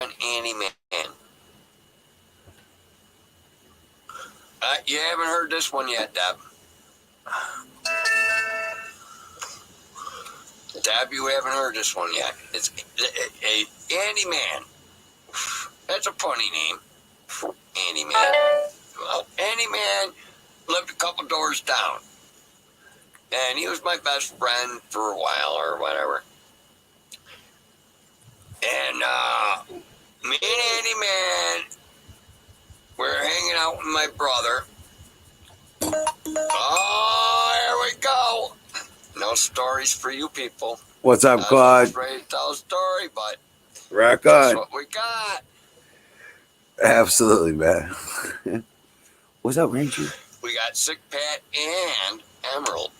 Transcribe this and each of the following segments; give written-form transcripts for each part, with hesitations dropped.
Annie Man. You haven't heard this one yet, Deb. Deb, you haven't heard this one yet. It's Annie Man. That's a funny name. Annie Man. Well, Annie Man lived a couple doors down. And he was my best friend for a while or whatever. And me and Annie Man were hanging out with my brother. Oh, here we go. No stories for you people. What's up, Claude? I was ready to tell a story, but rock that's on. what we got. Absolutely, man. What's up, Ranger? We got Sick Pat and Emerald.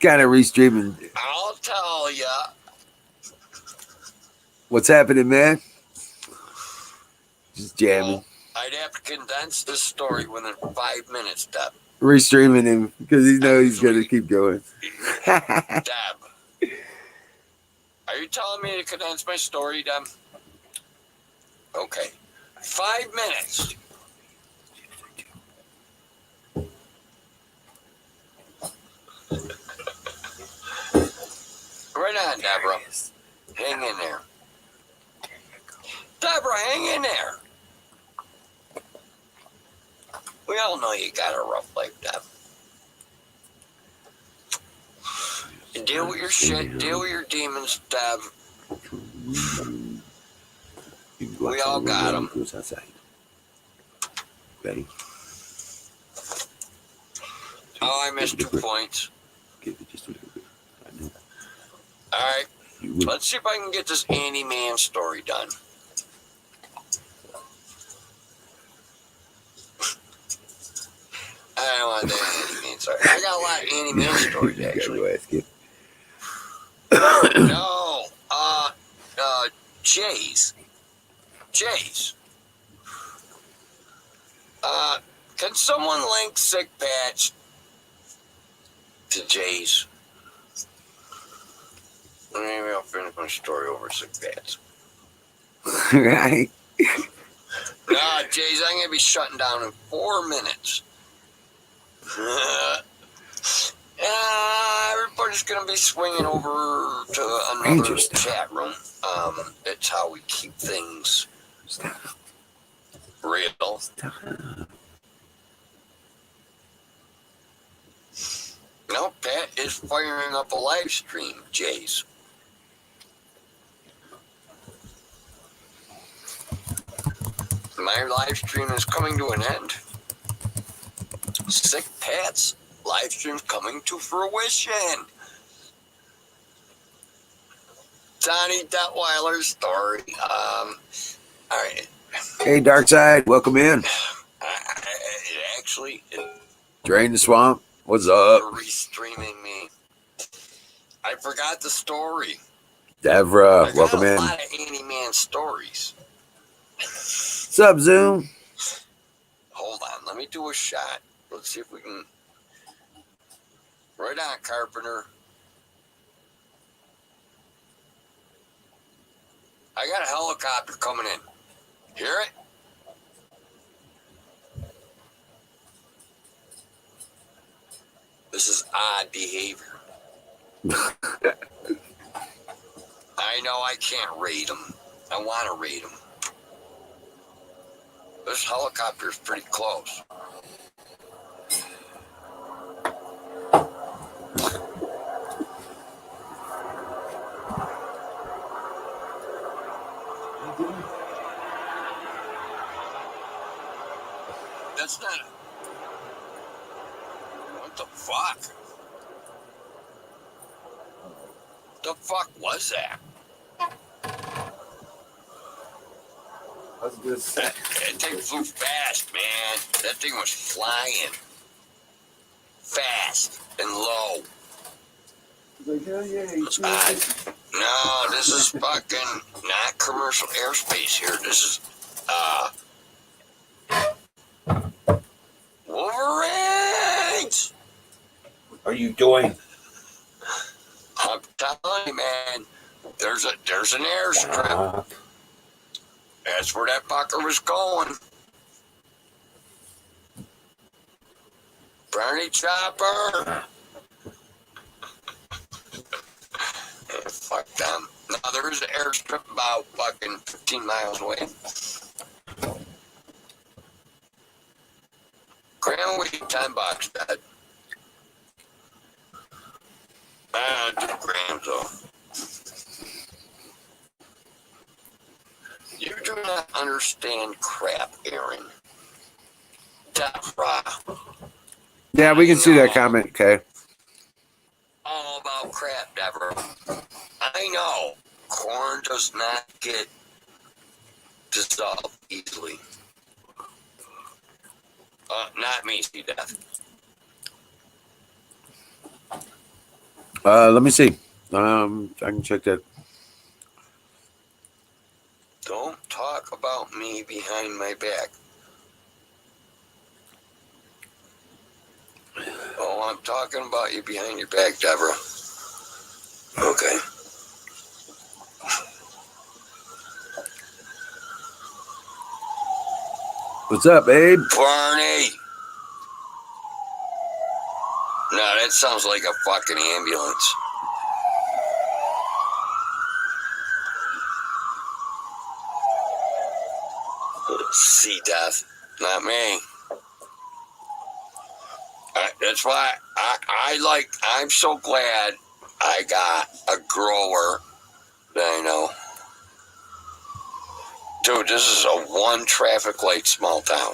Kind of restreaming. I'll tell ya. What's happening, man? Just jamming. Well, I'd have to condense this story within 5 minutes, Deb. Restreaming him because he knows he's going to keep going. Deb, are you telling me to condense my story, Deb? Okay. 5 minutes. Right on, Deborah. Hang in there. Deborah, hang in there. We all know you got a rough life, Deb. Deal with your shit. Deal with your demons, Deb. We all got them. Ready? Oh, I missed 2 points. All right. Let's see if I can get this Annie Man story done. I don't want that Annie Man story. I got a lot of Annie Man stories, actually. No. Jay's. Can someone link Sick Patch to Jay's? Maybe I'll finish my story over Sick Patch. Right. Nah, Jay's, I'm going to be shutting down in 4 minutes. Everybody's going to be swinging over to another chat room. It's how we keep things real. No, Pat is firing up a live stream, Jays. My live stream is coming to an end. Sick Pat's live stream's coming to fruition. Donnie Detweiler's story. All right. Hey, Darkside, welcome in. Actually, Drain the Swamp. What's up? You're restreaming me. I forgot the story. Devra, welcome in. I got a lot of Annie Man stories. What's up, Zoom? Hold on, let me do a shot. Let's see if we can. Right on, Carpenter. I got a helicopter coming in. Hear it? This is odd behavior. I know I can't rate them. I want to rate them. This helicopter is pretty close. That's not. What the fuck? The fuck was that? That's good. That thing flew fast, man. That thing was flying. Fast and low. Like, hell yeah. No, this is fucking not commercial airspace here. This is, Wolverines! What are you doing? telling you, man, there's an airstrip. That's where that fucker was going. Bernie Chopper. Yeah, fuck them. No, there's an airstrip about fucking 15 miles away. Grand week, $10, Dad. 2 grams, though. You do not understand crap, Aaron. Deborah. Yeah, we can see that comment, okay? All about crap, Deborah. I know. Corn does not get dissolved easily. Not me, see Death. Let me see. I can check that. Don't talk about me behind my back. Oh, I'm talking about you behind your back, Deborah. Okay. What's up, Abe? Barney! No, that sounds like a fucking ambulance. See Death. Not me. That's why I'm so glad I got a grower that I know. Dude, this is a 1 traffic light small town.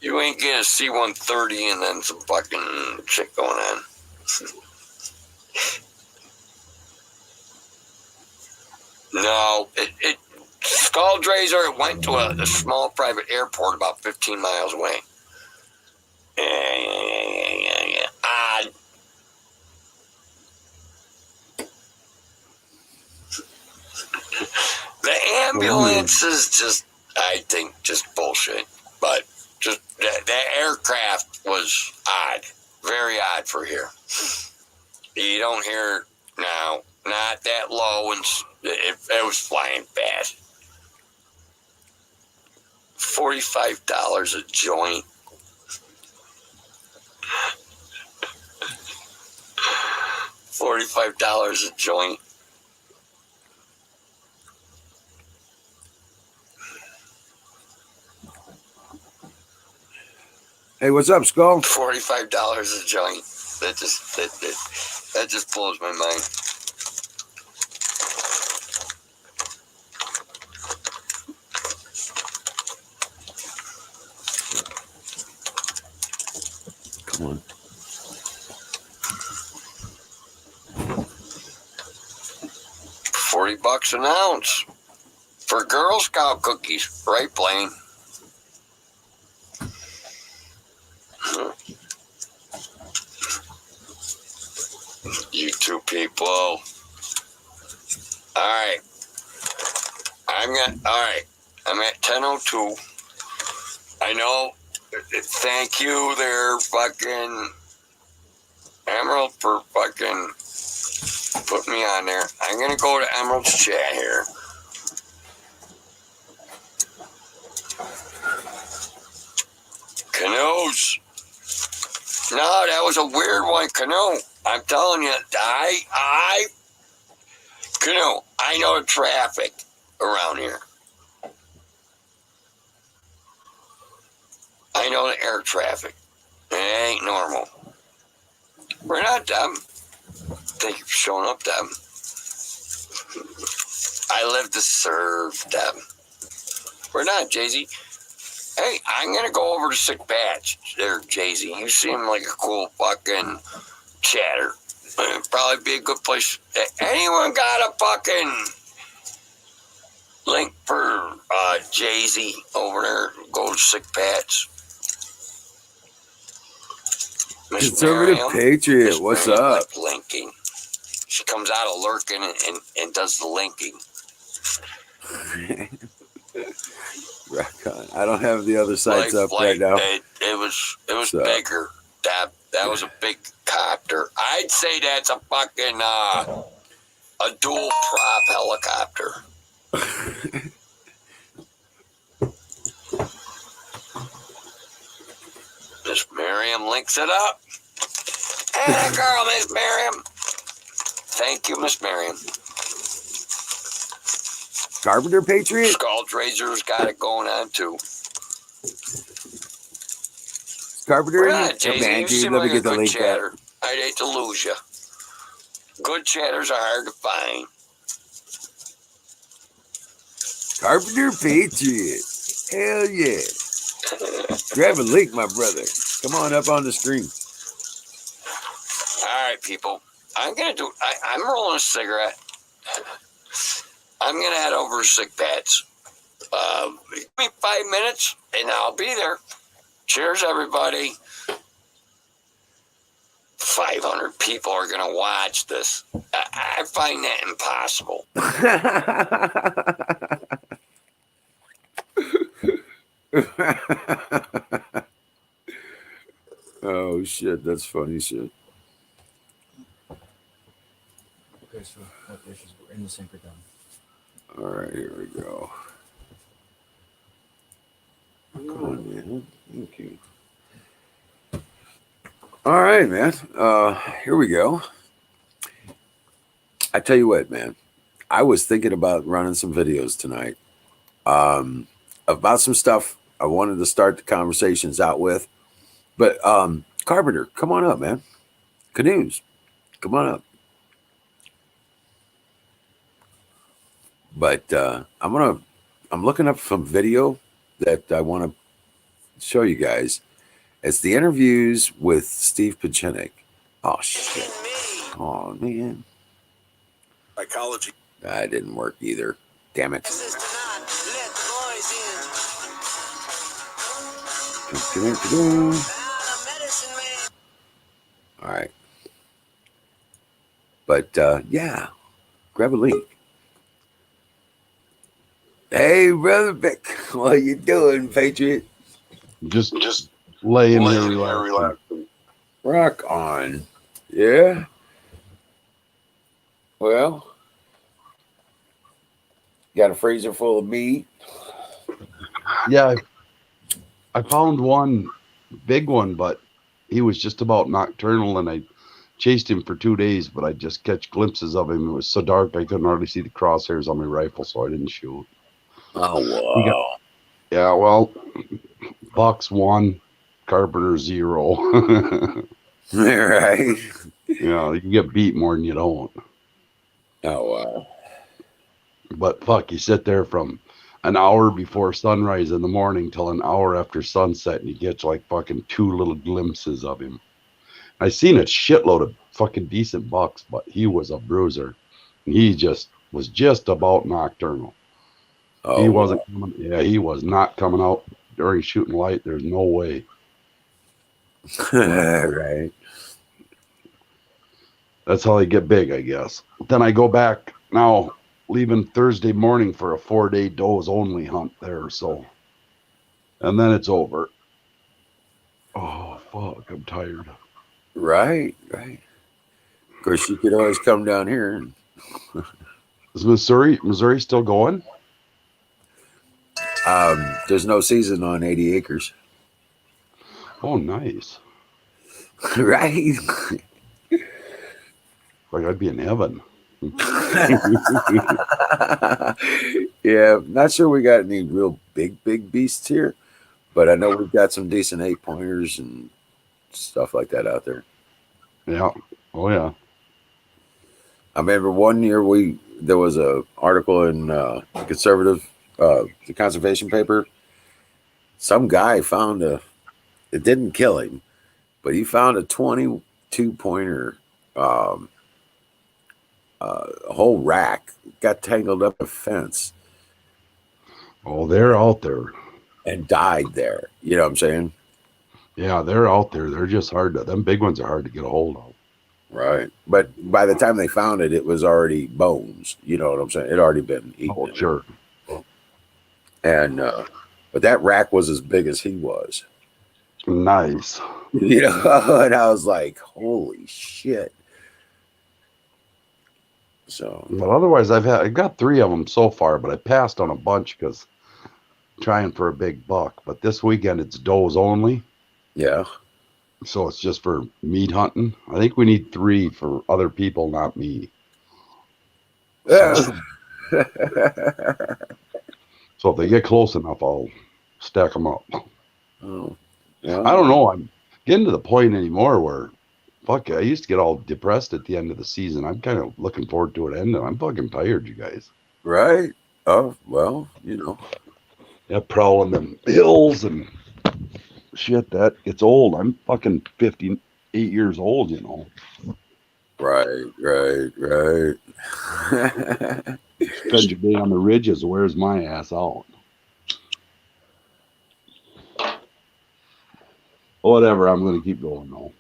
You ain't getting a C-130 and then some fucking shit going on. No, Skulldrazer went to a small private airport about 15 miles away. Yeah. Odd. The ambulance is just, I think, just bullshit. But just that aircraft was odd. Very odd for here. You don't hear now, not that low, and it was flying fast. $45 a joint. $45 a joint. Hey, what's up, Skull? $45 a joint. That just blows my mind. Come on. $40 an ounce for Girl Scout cookies, right, Blaine? You two people. All right. I'm at 10:02. I know. Thank you there, fucking Emerald, for fucking putting me on there. I'm going to go to Emerald's chat here. Canoes. No, that was a weird one, Canoe. I'm telling you, Canoe, I know the traffic around here. I know the air traffic. It ain't normal. We're not dumb. Thank you for showing up, Deb. I live to serve, Deb. We're not, Jay-Z. Hey, I'm going to go over to Sick Patch there, Jay-Z. You seem like a cool fucking chatter. It'd probably be a good place. Anyone got a fucking link for Jay-Z over there? Go to Sick Patch. Miss Conservative Miriam, Patriot, Miss what's Miriam up? likes linking. She comes out of lurking and does the linking. Rock on. I don't have the other sites up Like right now. It was So. bigger. That That was a big copter. I'd say that's a fucking a dual prop helicopter. Miss Miriam links it up. Hey, girl, Miss Miriam. Thank you, Miss Miriam. Carpenter Patriot? Skull Razor's got it going on, too. Carpenter? Yeah, Jason, man, you dude, seem let me like a get the good link chatter. I'd hate to lose you. Good chatters are hard to find. Carpenter Patriot. Hell yeah. Grab a link, my brother. Come on up on the stream. All right, people. I'm rolling a cigarette. I'm going to head over to sick pads. Give me 5 minutes, and I'll be there. Cheers, everybody. 500 people are going to watch this. I find that impossible. Oh, shit. That's funny shit. Okay, so what dishes were in the sink are done? All right, here we go. Come on, man. Thank you. All right, man. Here we go. I tell you what, man. I was thinking about running some videos tonight about some stuff I wanted to start the conversations out with. But Carpenter, come on up, man. Canoes, come on up. But I'm looking up some video that I want to show you guys. It's the interviews with Steve Pachinik. Oh shit! Oh man, Psychology. that didn't work either. Damn it! All right, but yeah, grab a link. Hey, brother Vic, what you doing, Patriot? Just laying here relaxing. Rock on. Yeah. Well, got a freezer full of meat. Yeah, I found one big one, but he was just about nocturnal, and I chased him for 2 days, but I just catch glimpses of him. It was so dark I couldn't hardly see the crosshairs on my rifle, so I didn't shoot. Oh, wow. Yeah, well, Bucks 1, Carpenter 0. Right. Yeah, you can get beat more than you don't. Oh, wow. But fuck, you sit there from an hour before sunrise in the morning till an hour after sunset, and you get like fucking 2 little glimpses of him. I seen a shitload of fucking decent bucks, but he was a bruiser. And he was just about nocturnal. Oh, He wasn't coming. Yeah, he was not coming out during shooting light. There's no way. Right. That's how they get big, I guess. Then I go back now, leaving Thursday morning for a 4-day does only hunt there. So, and then it's over. Oh fuck, I'm tired. Right. Of course, you could always come down here. And Is Missouri still going? there's no season on 80 acres. Oh, nice. Right. Like I'd be in heaven. Yeah, not sure we got any real big beasts here, but I know we've got some decent 8-pointers and stuff like that out there. Yeah. Oh yeah. I remember one year there was a article in the conservation paper. Some guy found it didn't kill him, but he found a 22-pointer, a whole rack got tangled up a fence. Oh, they're out there. And died there. You know what I'm saying? Yeah, they're out there. They're just them big ones are hard to get a hold of. Right. But by the time they found it, it was already bones. You know what I'm saying? It had already been eaten. Oh, sure. And, but that rack was as big as he was. Nice. You know, and I was like, holy shit. So, But otherwise, I've got 3 of them so far, but I passed on a bunch because trying for a big buck. But this weekend it's does only, yeah. so it's just for meat hunting. I think we need 3 for other people, not me. Yeah. So, so if they get close enough, I'll stack them up. Oh, I don't well, know. I'm getting to the point anymore where, fuck, I used to get all depressed at the end of the season. I'm kind of looking forward to it ending. I'm fucking tired, you guys. right. Oh, well, you know. Yeah, prowling them hills and shit. That it's old. I'm fucking 58 years old, you know. Right. Spend your day on the ridges. Where's my ass out? Whatever. I'm going to keep going though.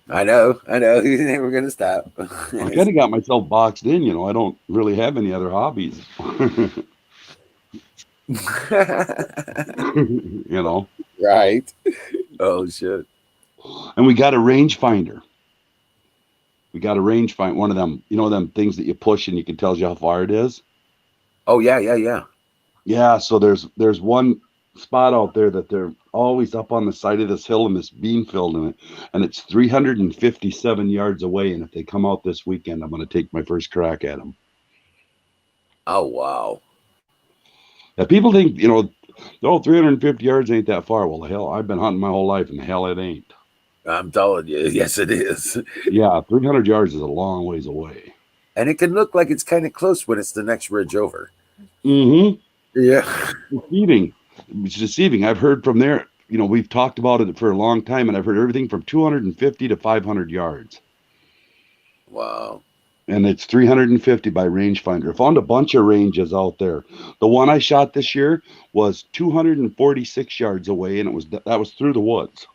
I know. You think we're gonna stop? I kind of got myself boxed in, you know. I don't really have any other hobbies, you know. Right. Oh shit. And we got a rangefinder. We got a rangefinder. One of them, you know, them things that you push and you can tell you how far it is. Oh yeah. Yeah. So there's one spot out there that they're always up on the side of this hill in this bean field in it, and it's 357 yards away. And if they come out this weekend, I'm going to take my first crack at them. Oh wow. Yeah, people think, you know, oh, 350 yards ain't that far. Well, the hell, I've been hunting my whole life, and the hell it ain't. I'm telling you, yes it is. Yeah, 300 yards is a long ways away. And it can look like it's kind of close when it's the next ridge over. Mm-hmm. Yeah. Deceiving. It's deceiving. I've heard from there, you know, we've talked about it for a long time, and I've heard everything from 250 to 500 yards. Wow. And it's 350 by rangefinder. I found a bunch of ranges out there. The one I shot this year was 246 yards away, and that was through the woods.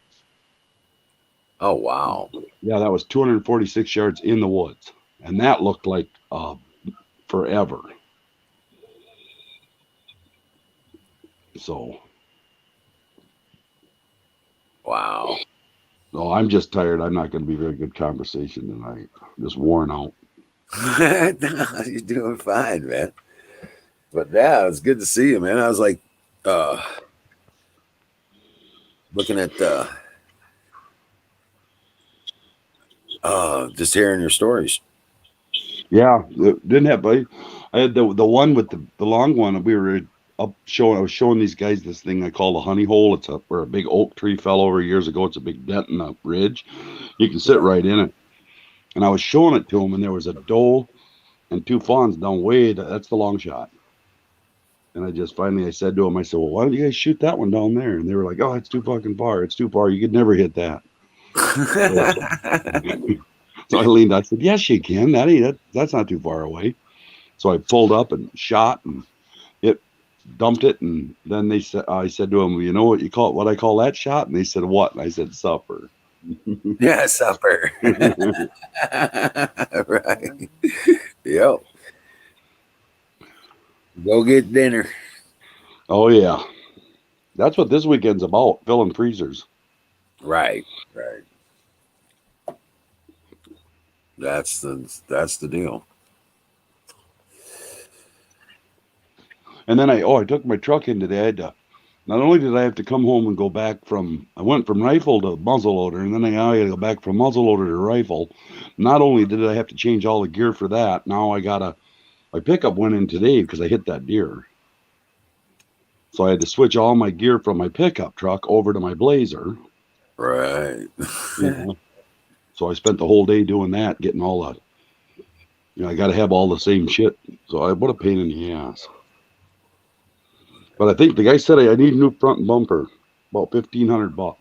Oh wow. Yeah, that was 246 yards in the woods, and that looked like forever. So, Wow. no, I'm just tired. I'm not going to be very good conversation tonight. Just worn out. No, you're doing fine, man. But yeah, it's good to see you, man. I was like looking at just hearing your stories. Yeah, didn't have. I had the one with the long one. We were up showing. I was showing these guys this thing I call the honey hole. It's where a big oak tree fell over years ago. It's a big dent in the ridge. You can sit right in it. And I was showing it to them, and there was a doe and 2 fawns down way. That's the long shot. And I said to them, I said, well, why don't you guys shoot that one down there? And they were like, oh, it's too fucking far. It's too far. You could never hit that. So I leaned. I said, yes, you can. That's not too far away. So I pulled up and shot, and it dumped it. And then I said to them, you know what what I call that shot? And they said, what? And I said, supper. Yeah, supper. Right. Yep. Go get dinner. Oh yeah, that's what this weekend's about, filling freezers. Right. That's the deal. And then I took my truck in today. I had to, not only did I have to come home and go back I went from rifle to muzzleloader, and then I had to go back from muzzleloader to rifle. Not only did I have to change all the gear for that, now my pickup went in today because I hit that deer. So I had to switch all my gear from my pickup truck over to my Blazer. Right. You know? So I spent the whole day doing that, getting all the, I got to have all the same shit. So what a pain in the ass. But I think the guy said I need a new front bumper, about $1,500.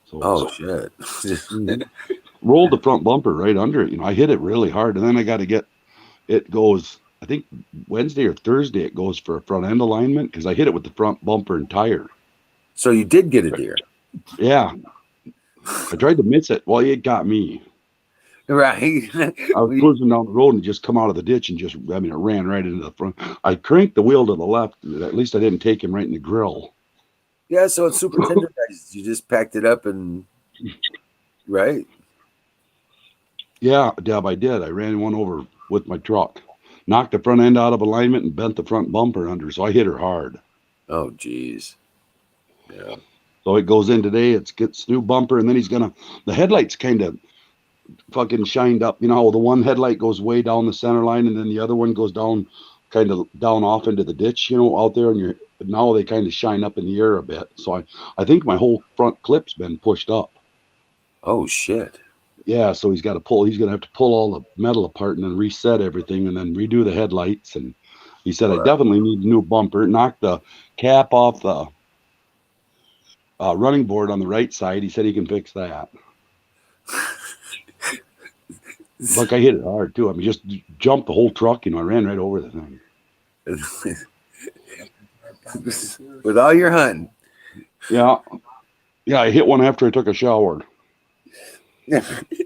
So Shit. rolled the front bumper right under it. I hit it really hard, and then I got to it goes, I think Wednesday or Thursday it goes for a front end alignment because I hit it with the front bumper and tire. So you did get a deer. Yeah. I tried to miss it. Well, it got me. Right. I was cruising down the road and just come out of the ditch and it ran right into the front. I cranked the wheel to the left. At least I didn't take him right in the grill. Yeah, so it's super tender back surprised. You just packed it up and right. Yeah, Deb, I did. I ran one over with my truck, knocked the front end out of alignment, and bent the front bumper under. So I hit her hard. Oh, geez. Yeah. So it goes in today. It gets new bumper, and then the headlights kind of fucking shined up. You know how the one headlight goes way down the center line, and then the other one goes down, kind of down off into the ditch, out there, and now they kind of shine up in the air a bit. So I think my whole front clip's been pushed up. Oh, shit. Yeah, so he's gonna have to pull all the metal apart and then reset everything and then redo the headlights. And he said, I definitely need a new bumper. Knock the cap off the running board on the right side. He said he can fix that. Look, I hit it hard too. I mean, just jumped the whole truck. I ran right over the thing. With all your hunting. Yeah. Yeah, I hit one after I took a shower.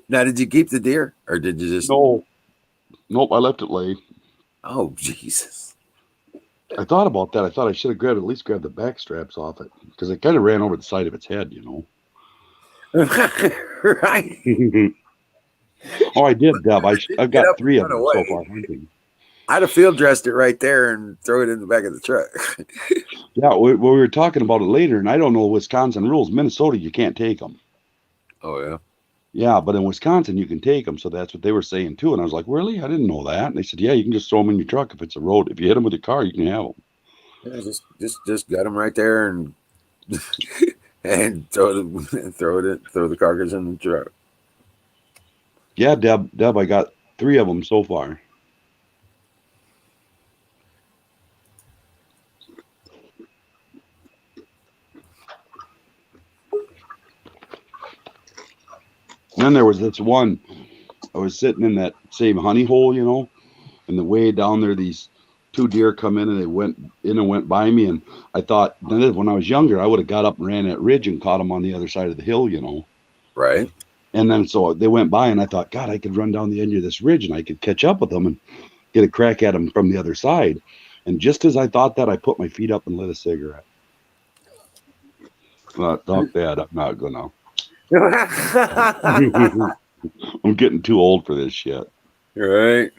Now, did you keep the deer, or did you just? No. Nope, I left it lay. Oh, Jesus. I thought about that. I thought I should have at least grabbed the back straps off it, because it kind of ran over the side of its head, Right. Oh, I did, Deb. I've got 3 of them so far hunting. I'd have field dressed it right there and throw it in the back of the truck. Yeah, we were talking about it later, and I don't know Wisconsin rules. Minnesota, you can't take them. Oh, yeah. Yeah, but in Wisconsin, you can take them. So that's what they were saying, too. And I was like, really? I didn't know that. And they said, yeah, you can just throw them in your truck if it's a road. If you hit them with your car, you can have them. Yeah, just got them right there and and throw the carcass in the truck. Yeah, Deb, I got 3 of them so far. And then there was this one. I was sitting in that same honey hole, and the way down there, these 2 deer come in and they went in and went by me. And I thought, when I was younger, I would have got up and ran that ridge and caught them on the other side of the hill, Right. And then so they went by and I thought, God, I could run down the end of this ridge and I could catch up with them and get a crack at them from the other side. And just as I thought that, I put my feet up and lit a cigarette. Talk that, I'm not gonna. I'm getting too old for this shit. Right.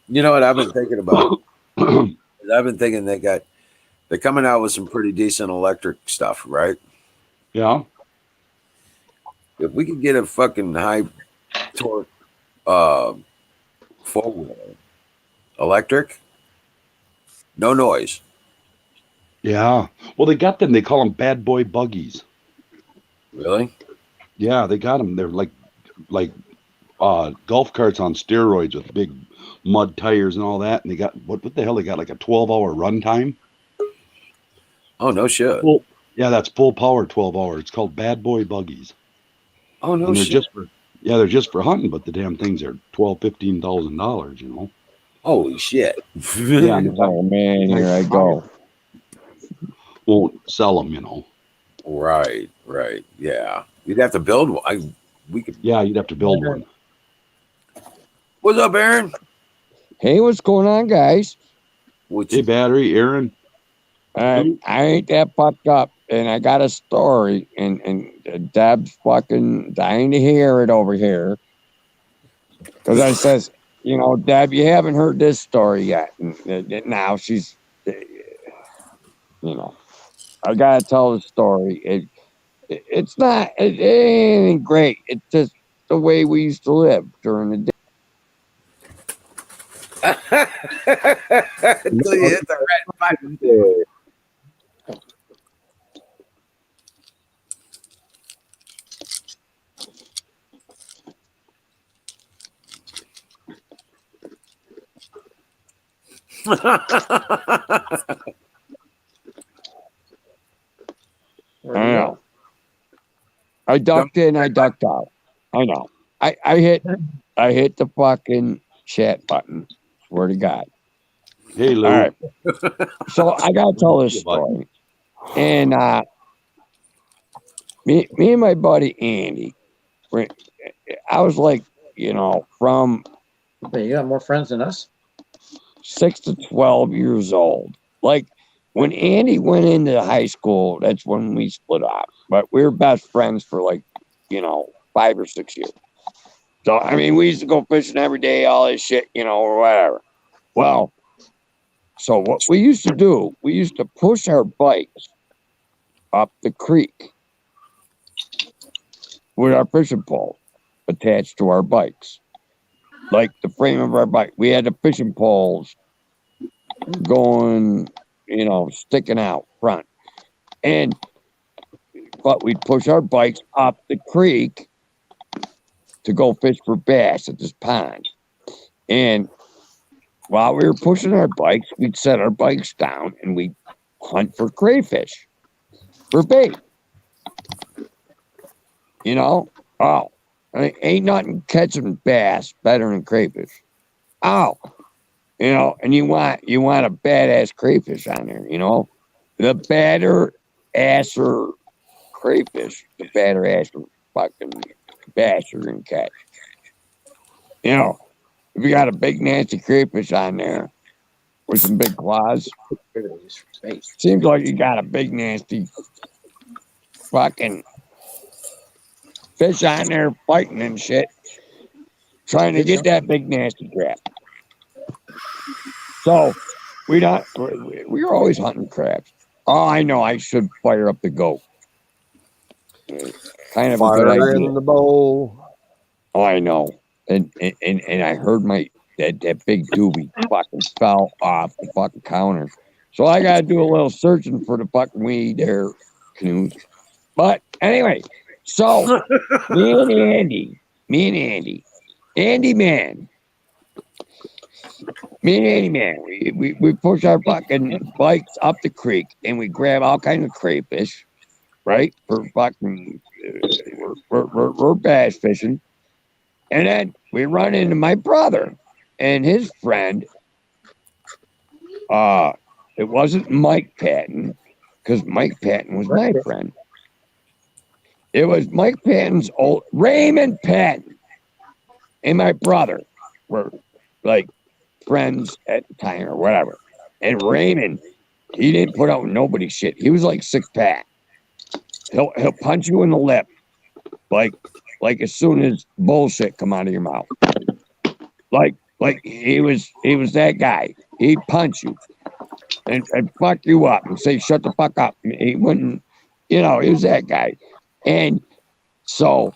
You know what I've been thinking about? I've been thinking they're coming out with some pretty decent electric stuff, right? Yeah. If we could get a fucking high torque four-wheeler, electric, no noise. Yeah. Well, they got them. They call them bad boy buggies. Really? Yeah, they got them. They're like golf carts on steroids with big mud tires and all that. And they got what the hell? They got like a 12-hour run time. Oh, no shit. Well, yeah, that's full power 12 hours. It's called bad boy buggies. Oh, no and they're shit. They're just for hunting, but the damn things are $12,000-$15,000. Holy shit. Yeah. Oh man, here I go. Won't sell them, Right. Yeah. You'd have to build one. Yeah, you'd have to build one. What's up, Aaron? Hey, what's going on, guys? Hey, Battery, Aaron. I ain't that fucked up, and I got a story, and Deb's fucking dying to hear it over here. Because I says, Deb, you haven't heard this story yet. And now she's, I gotta tell the story. It's not, it ain't great. It's just the way we used to live during the day. Until you hit the red button. I know. I ducked in, I ducked out. I know. I hit the fucking chat button. Swear to God. Hey, Lou. All right. So I gotta tell this story. And me and my buddy Andy, I was like, from Okay, you got more friends than us? 6 to 12 years old. Like when Andy went into high school, that's when we split up. But we were best friends for like, 5 or 6 years. So, I mean, we used to go fishing every day, all this shit, or whatever. Well, so what we used to do, we used to push our bikes up the creek with our fishing pole attached to our bikes. Like the frame of our bike. We had the fishing poles going, sticking out front. But we'd push our bikes up the creek to go fish for bass at this pond. And while we were pushing our bikes, we'd set our bikes down and we'd hunt for crayfish for bait. Oh, ain't nothing catching bass better than crayfish. Oh, and you want a badass crayfish on there, the badder asser crayfish, the badder asser fucking bass you're gonna catch. If you got a big nasty crayfish on there with some big claws, seems like you got a big nasty fucking fish on there fighting and shit, trying to get that big nasty crab. So we were always hunting crabs. Oh, I know. I should fire up the goat. Kind of a good Fire idea. in the bowl. Oh, I know. And I heard that big doobie fucking fell off the fucking counter. So I gotta do a little searching for the fucking weed there, canoes. But anyway, so me and Andy, Andy man. Me and Andy man, we push our fucking bikes up the creek and we grab all kinds of crayfish, right? For fucking, we're bass fishing. And then we run into my brother and his friend. It wasn't Mike Patton, because Mike Patton was my friend. It was Mike Patton's old Raymond Patton and my brother were like friends at the time or whatever. And Raymond, he didn't put out nobody's shit. He was like sick Pat. He'll punch you in the lip, like as soon as bullshit come out of your mouth. Like he was that guy. He'd punch you and fuck you up and say shut the fuck up. He wouldn't, he was that guy. And so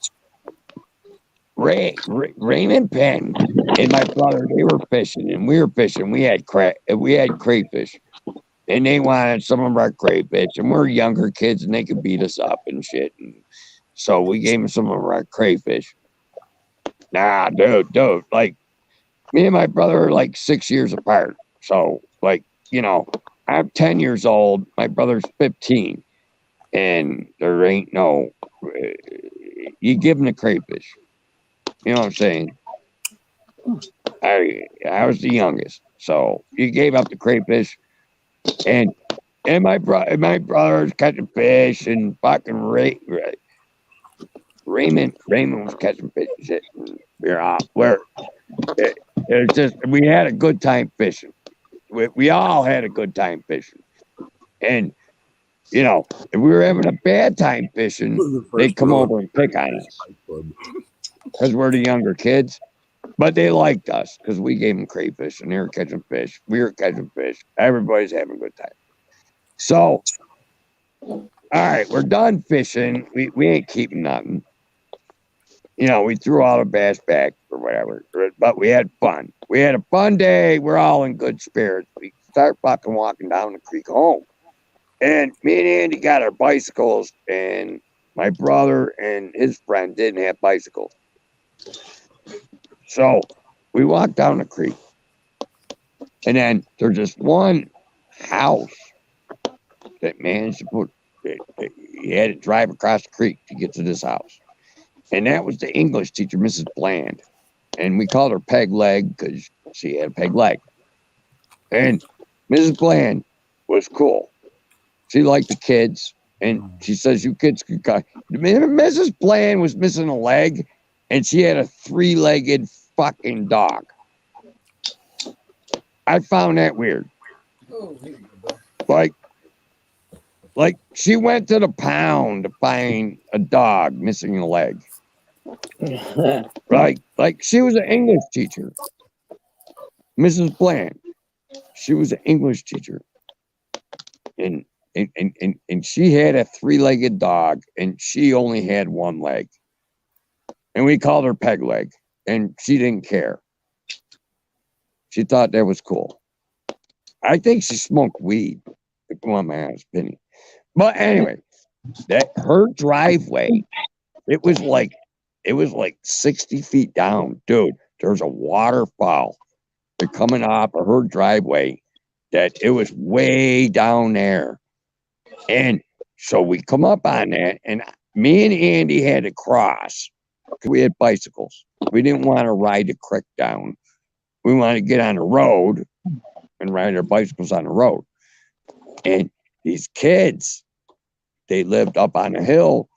Raymond Penn and my brother, they were fishing and we were fishing. We had crayfish. And they wanted some of our crayfish, and we're younger kids, and they could beat us up and shit. And so we gave them some of our crayfish. Nah, dude, like me and my brother are like 6 years apart. So, like, I'm 10 years old, my brother's 15, and there ain't no. You give them the crayfish. You know what I'm saying? I was the youngest, so you gave up the crayfish. And my brother's catching fish and fucking Raymond was catching fish and shit. And it's just we had a good time fishing. We all had a good time fishing. And if we were having a bad time fishing, they'd come over and pick on us because we're the younger kids. But they liked us because we gave them crayfish and they were catching fish. We were catching fish. Everybody's having a good time. So, all right, we're done fishing. We ain't keeping nothing. We threw all the bass back or whatever. But we had fun. We had a fun day. We're all in good spirits. We start fucking walking down the creek home. And me and Andy got our bicycles, and my brother and his friend didn't have bicycles. So we walked down the creek, and then there's just one house that managed to put. He had to drive across the creek to get to this house, and that was the English teacher, Mrs. Bland, and we called her Peg Leg because she had a peg leg. And Mrs. Bland was cool. She liked the kids, and she says, "You kids could go." Mrs. Bland was missing a leg, and she had a 3-legged fucking dog. I found that weird. Like, Like, she went to the pound to find a dog missing a leg. Like she was an English teacher. Mrs. Bland. She was an English teacher. And she had a 3-legged dog, and she only had 1 leg. And we called her Peg Leg. And she didn't care. She thought that was cool. I think she smoked weed, if you want my honest opinion. But anyway, that her driveway, it was like 60 feet down. Dude, there's a waterfall coming off of her driveway that it was way down there. And so we come up on that, and me and Andy had to cross because we had bicycles. We didn't want to ride the creek down. We wanted to get on the road and ride our bicycles on the road. And these kids, they lived up on a hill.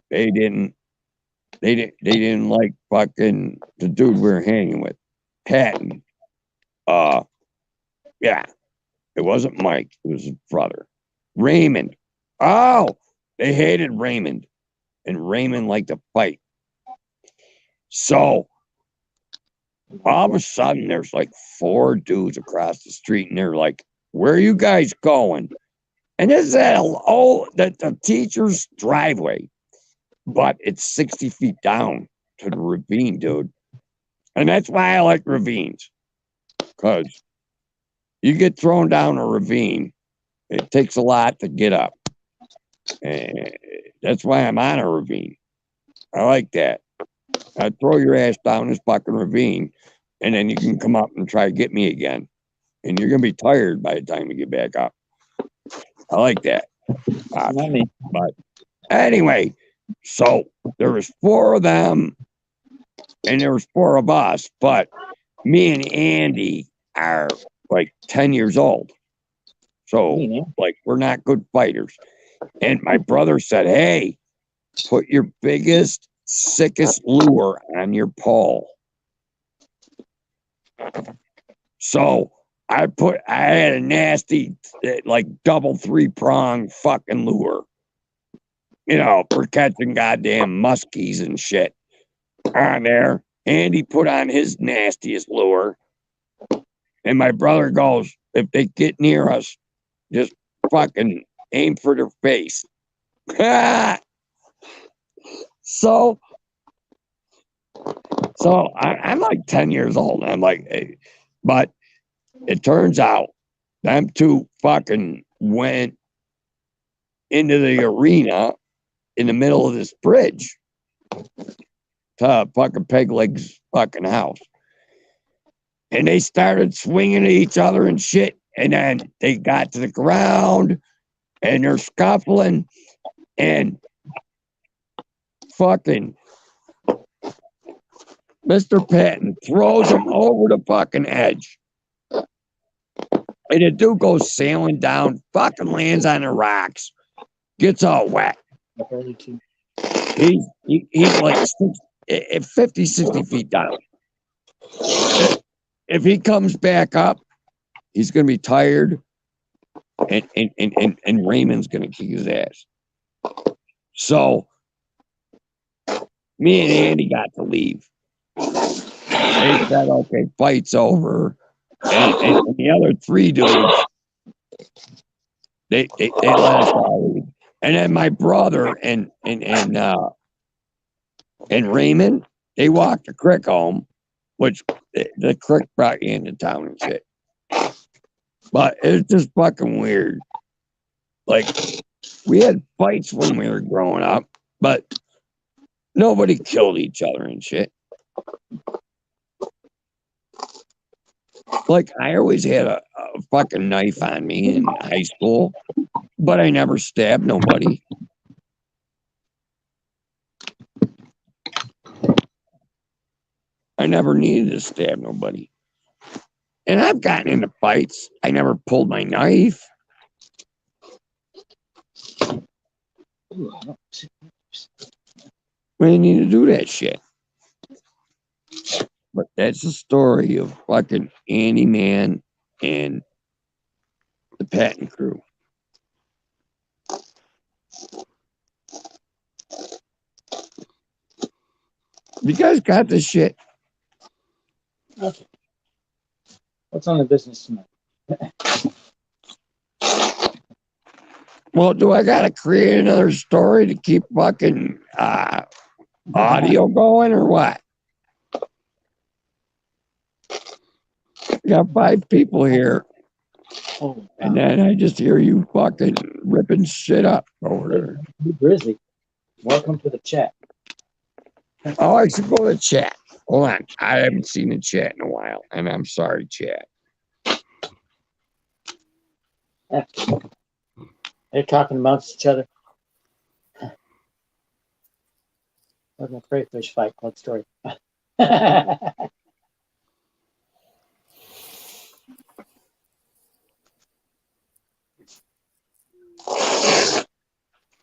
They didn't like fucking the dude we were hanging with, Patton. Yeah, it wasn't Mike. It was his brother, Raymond. Oh, they hated Raymond, and Raymond liked to fight. So all of a sudden, there's like 4 dudes across the street, and they're like, "Where are you guys going?" And this is the teacher's driveway, but it's 60 feet down to the ravine, dude. And that's why I like ravines, because you get thrown down a ravine, it takes a lot to get up. And that's why I'm on a ravine. I like that. I throw your ass down this fucking ravine, and then you can come up and try to get me again. And you're going to be tired by the time you get back up. I like that. But anyway, so there was 4 of them, and there was 4 of us. But me and Andy are like 10 years old. So, like, we're not good fighters. And my brother said, "Hey, put your biggest, sickest lure on your pole." So I had a nasty, like, double 3-prong fucking lure, for catching goddamn muskies and shit on there. Andy put on his nastiest lure. And my brother goes, "If they get near us, just fucking aim for their face." So I'm like 10 years old. And I'm like, hey. But it turns out them 2 fucking went into the arena in the middle of this bridge to fucking Peg Leg's fucking house. And they started swinging at each other and shit. And then they got to the ground and they're scuffling, and fucking Mr. Patton throws him over the fucking edge. And the dude goes sailing down, fucking lands on the rocks, gets all wet. He's like 50, 60 feet down. If he comes back up, he's going to be tired, and Raymond's going to kick his ass. So me and Andy got to leave. They said, "Okay, fight's over." And the other 3 dudes, they let us all leave. And then my brother and Raymond, they walked the creek home, which the creek brought you into town and shit. But it's just fucking weird. Like, we had fights when we were growing up, but nobody killed each other and shit. Like, I always had a fucking knife on me in high school, but I never stabbed nobody. I never needed to stab nobody. And I've gotten into fights. I never pulled my knife. We didn't need to do that shit. But that's the story of fucking Andy Man and the Patton crew. You guys got this shit. Okay. What's on the business tonight? Well, do I gotta create another story to keep fucking audio going or what? I got 5 people here, Oh, and then I just hear you fucking ripping shit up over there. Grizzly. Welcome to the chat. Oh, I should go to chat. Hold on. I haven't seen the chat in a while, and I'm sorry, chat. They're talking amongst each other. We're gonna crayfish fight. What story?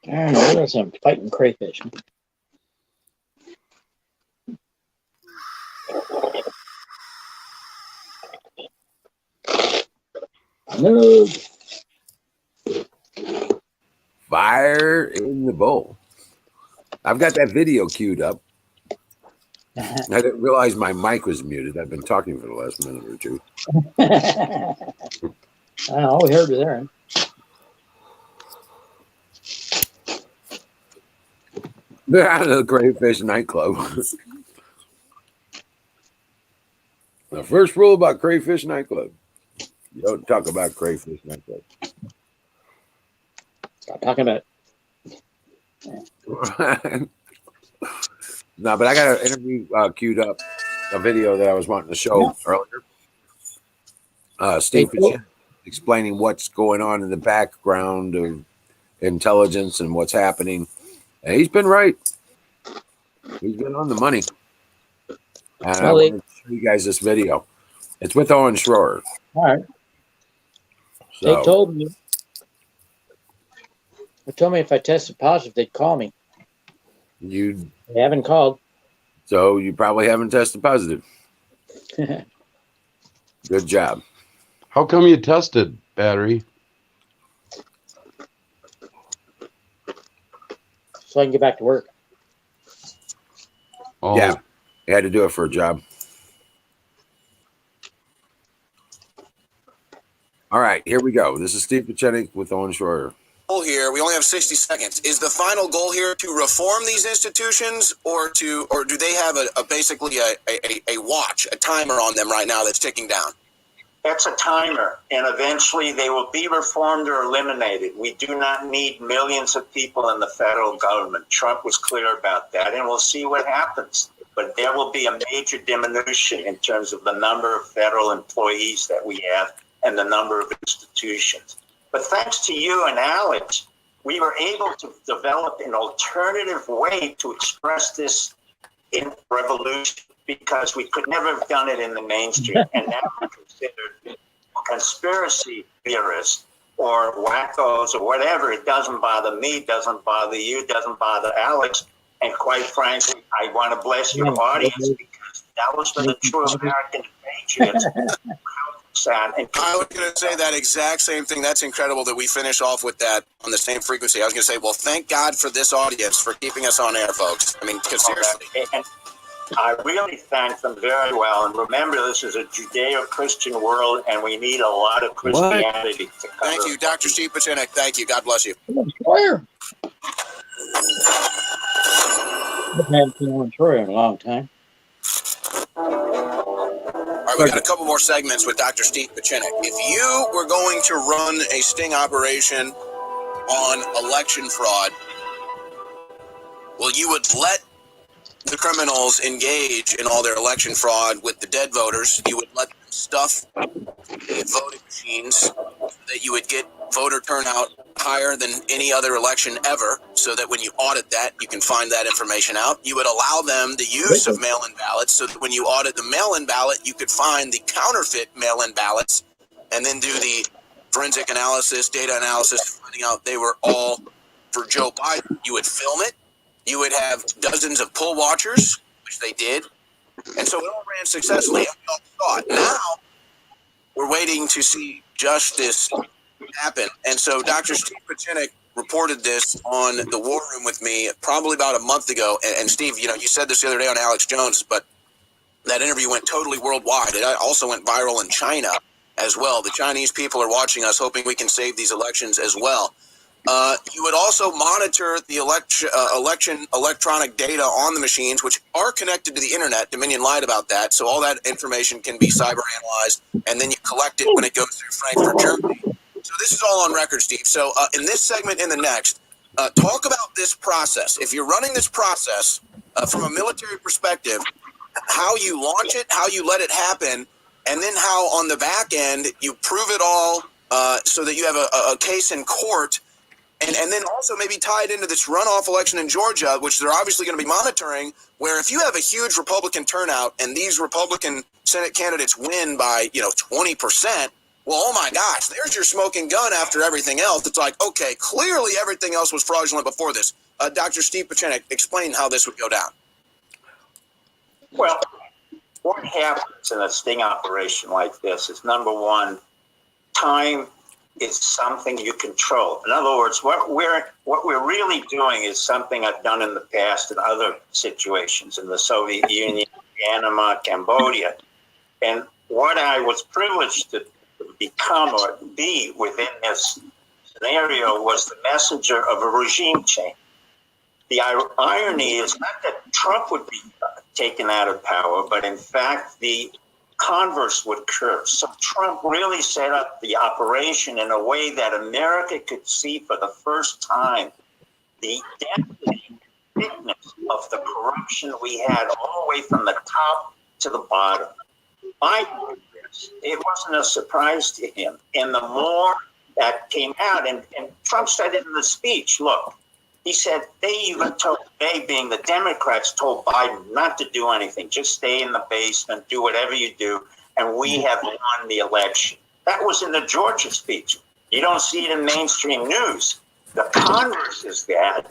Darn, there's some fighting crayfish. No. Fire in the bowl. I've got that video queued up. I didn't realize my mic was muted. I've been talking for the last minute or two. All we heard was Aaron. They're out of the Crayfish nightclub. The first rule about Crayfish nightclub: you don't talk about Crayfish nightclub. Stop talking about it. No, but I got an interview queued up, a video that I was wanting to show earlier. Steve Pachin explaining what's going on in the background of intelligence and what's happening. And he's been right. He's been on the money. And I wanted to show you guys this video. It's with Owen Schroer. All right. So, They told me if I tested positive, they'd call me. They haven't called. So you probably haven't tested positive. Good job. How come you tested, Battery? So I can get back to work. Oh, Yeah, you had to do it for a job. All right, here we go. This is Steve Pachin with Owen Schroer. Here, we only have 60 seconds. Is the final goal here to reform these institutions, or do they have basically a watch, a timer on them right now that's ticking down? It's a timer, and eventually they will be reformed or eliminated. We do not need millions of people in the federal government. Trump was clear about that, and we'll see what happens. But there will be a major diminution in terms of the number of federal employees that we have and the number of institutions. But thanks to you and Alex, we were able to develop an alternative way to express this in revolution, because we could never have done it in the mainstream. And now we're considered conspiracy theorists or wackos or whatever. It doesn't bother me, doesn't bother you, doesn't bother Alex. And quite frankly, I want to bless your audience, because that was for the true American patriots. And I was going to say that exact same thing. That's incredible that we finish off with that on the same frequency. I was going to say, well, thank God for this audience for keeping us on air, folks. I mean, because seriously. And I really thank them very well. And remember, this is a Judeo-Christian world, and we need a lot of Christianity to cover. Thank you, Dr. Steve Pachin. Thank you. God bless you. Troyer. I haven't seen Owen Troyer in a long time. All right, we got a couple more segments with Dr. Steve Pachin. If you were going to run a sting operation on election fraud, well, you would let the criminals engage in all their election fraud with the dead voters. You would let them stuff voting machines so that you would get voter turnout higher than any other election ever, so that when you audit that, you can find that information out. You would allow them the use of mail-in ballots, so that when you audit the mail-in ballot, you could find the counterfeit mail-in ballots and then do the forensic analysis, data analysis, finding out they were all for Joe Biden. You would film it. You would have dozens of poll watchers, which they did. And so it all ran successfully, and we all saw it. Now, we're waiting to see justice happen. And so Dr. Steve Pachinek reported this on the War Room with me probably about a month ago. And Steve, you said this the other day on Alex Jones, but that interview went totally worldwide. It also went viral in China as well. The Chinese people are watching us, hoping we can save these elections as well. You would also monitor the election electronic data on the machines, which are connected to the internet. Dominion lied about that. So all that information can be cyber analyzed, and then you collect it when it goes through Frankfurt, Germany. So this is all on record, Steve. So in this segment and the next, talk about this process. If you're running this process from a military perspective, how you launch it, how you let it happen, and then how on the back end you prove it all so that you have a case in court. And then also maybe tie it into this runoff election in Georgia, which they're obviously going to be monitoring, where if you have a huge Republican turnout and these Republican Senate candidates win by, 20%, well, oh my gosh, there's your smoking gun after everything else. It's like, okay, clearly everything else was fraudulent before this. Dr. Steve Pachinek, explain how this would go down. Well, what happens in a sting operation like this is, number one, time is something you control. In other words, what we're really doing is something I've done in the past in other situations in the Soviet Union, Panama, Cambodia. And what I was privileged to become or be within this scenario was the messenger of a regime change. The irony is not that Trump would be taken out of power, but in fact, the converse would occur. So Trump really set up the operation in a way that America could see for the first time the density, thickness of the corruption we had all the way from the top to the bottom. It wasn't a surprise to him. And the more that came out, and Trump said it in the speech, look, he said they being the Democrats, told Biden not to do anything, just stay in the basement, do whatever you do, and we have won the election. That was in the Georgia speech. You don't see it in mainstream news. The converse is that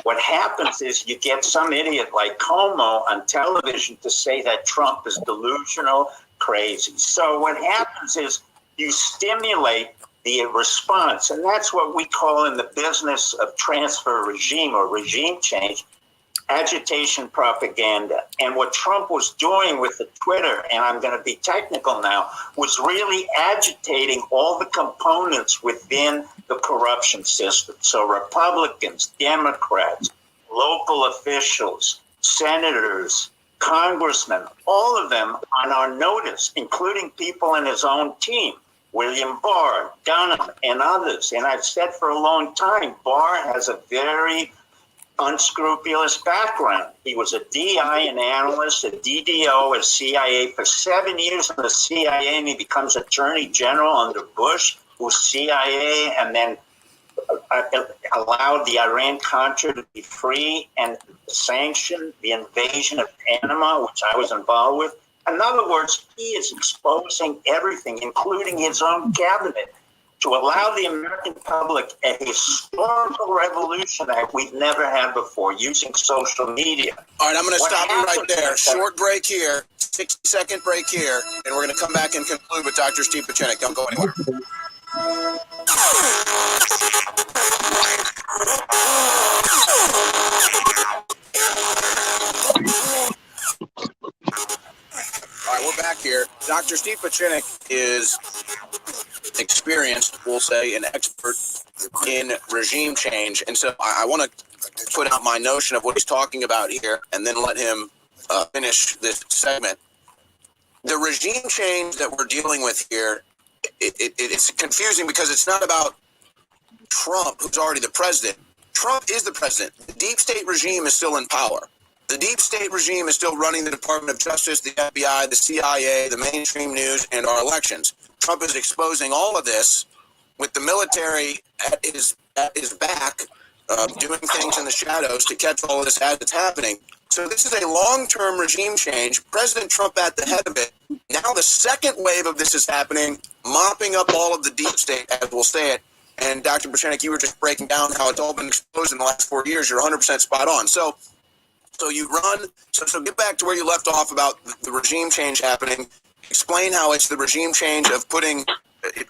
what happens is you get some idiot like Como on television to say that Trump is delusional, crazy. So what happens is you stimulate the response, and that's what we call in the business of transfer regime or regime change, agitation propaganda. And what Trump was doing with the Twitter, and I'm going to be technical now, was really agitating all the components within the corruption system. So Republicans, Democrats, local officials, senators, congressmen, all of them on our notice, including people in his own team. William Barr, Dunham, and others. And I've said for a long time, Barr has a very unscrupulous background. He was a DI, an analyst, a DDO at CIA for 7 years in the CIA, and he becomes Attorney General under Bush, who's CIA, and then allowed the Iran-Contra to be free and sanctioned the invasion of Panama, which I was involved with. In other words, he is exposing everything, including his own cabinet, to allow the American public a historical revolution that we've never had before using social media. All right, I'm going to stop you right there. Short break here, 60-second break here, and we're going to come back and conclude with Dr. Steve Pachinek. Don't go anywhere. All right, we're back here. Dr. Steve Pachinek is experienced, we'll say, an expert in regime change. And so I want to put out my notion of what he's talking about here and then let him finish this segment. The regime change that we're dealing with here, it's confusing because it's not about Trump, who's already the president. Trump is the president. The deep state regime is still in power. The deep state regime is still running the Department of Justice, the FBI, the CIA, the mainstream news, and our elections. Trump is exposing all of this with the military at his back, doing things in the shadows to catch all of this as it's happening. So this is a long-term regime change. President Trump at the head of it. Now the second wave of this is happening, mopping up all of the deep state, as we'll say it. And Dr. Pachinek, you were just breaking down how it's all been exposed in the last 4 years. You're 100% spot on. So you run. So get back to where you left off about the regime change happening. Explain how it's the regime change of putting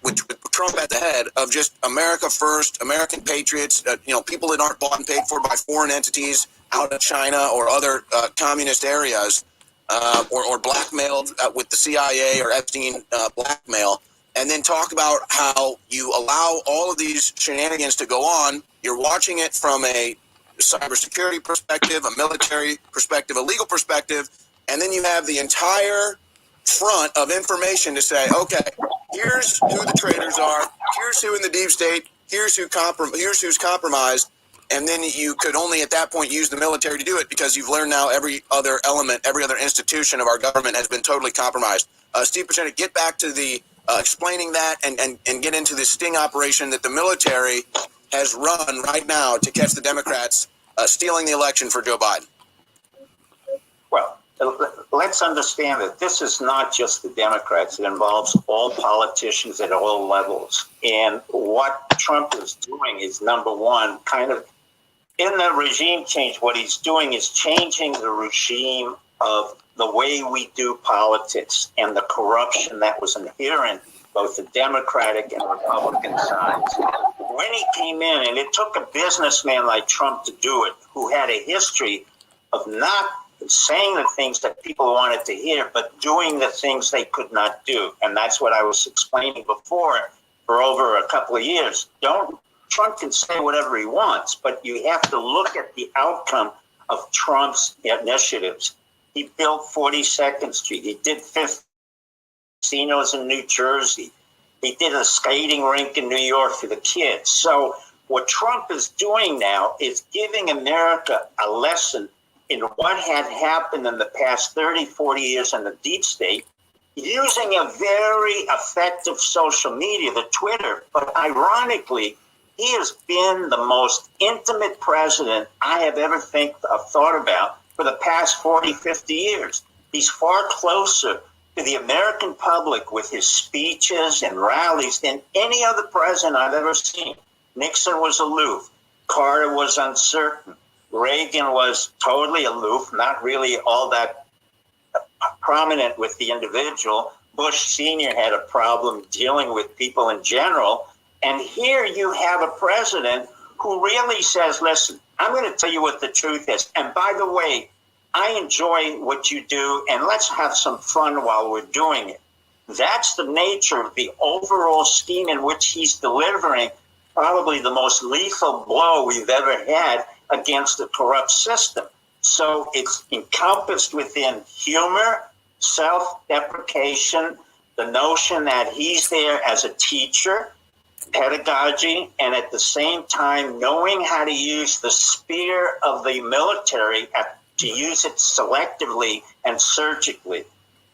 with Trump at the head, of just America first, American patriots, people that aren't bought and paid for by foreign entities out of China or other communist areas, or blackmailed with the CIA or Epstein blackmail, and then talk about how you allow all of these shenanigans to go on. You're watching it from a cybersecurity perspective, a military perspective, a legal perspective, and then you have the entire front of information to say, okay, here's who the traitors are, here's who in the deep state, here's who's compromised, and then you could only at that point use the military to do it, because you've learned now every other element, every other institution of our government has been totally compromised. Steve Pieczenik, get back to the explaining that and get into the sting operation that the military has run right now to catch the Democrats stealing the election for Joe Biden. Well, let's understand that this is not just the Democrats. It involves all politicians at all levels. And what Trump is doing is, number one, kind of in the regime change, what he's doing is changing the regime of the way we do politics and the corruption that was inherent both the Democratic and Republican sides. When he came in, and it took a businessman like Trump to do it, who had a history of not saying the things that people wanted to hear, but doing the things they could not do. And that's what I was explaining before for over a couple of years. Trump can say whatever he wants, but you have to look at the outcome of Trump's initiatives. He built 42nd Street. He did fifth casinos in New Jersey. He did a skating rink in New York for the kids. So what Trump is doing now is giving America a lesson in what had happened in the past 30, 40 years in the deep state, using a very effective social media, the Twitter. But ironically, he has been the most intimate president I have ever thought about for the past 40, 50 years. He's far closer to the American public with his speeches and rallies than any other president I've ever seen. Nixon was aloof. Carter was uncertain. Reagan was totally aloof, not really all that prominent with the individual. Bush Sr. had a problem dealing with people in general. And here you have a president who really says, listen, I'm going to tell you what the truth is. And by the way, I enjoy what you do, and let's have some fun while we're doing it. That's the nature of the overall scheme in which he's delivering probably the most lethal blow we've ever had against a corrupt system. So it's encompassed within humor, self-deprecation, the notion that he's there as a teacher, pedagogy, and at the same time knowing how to use the spear of the military to use it selectively and surgically.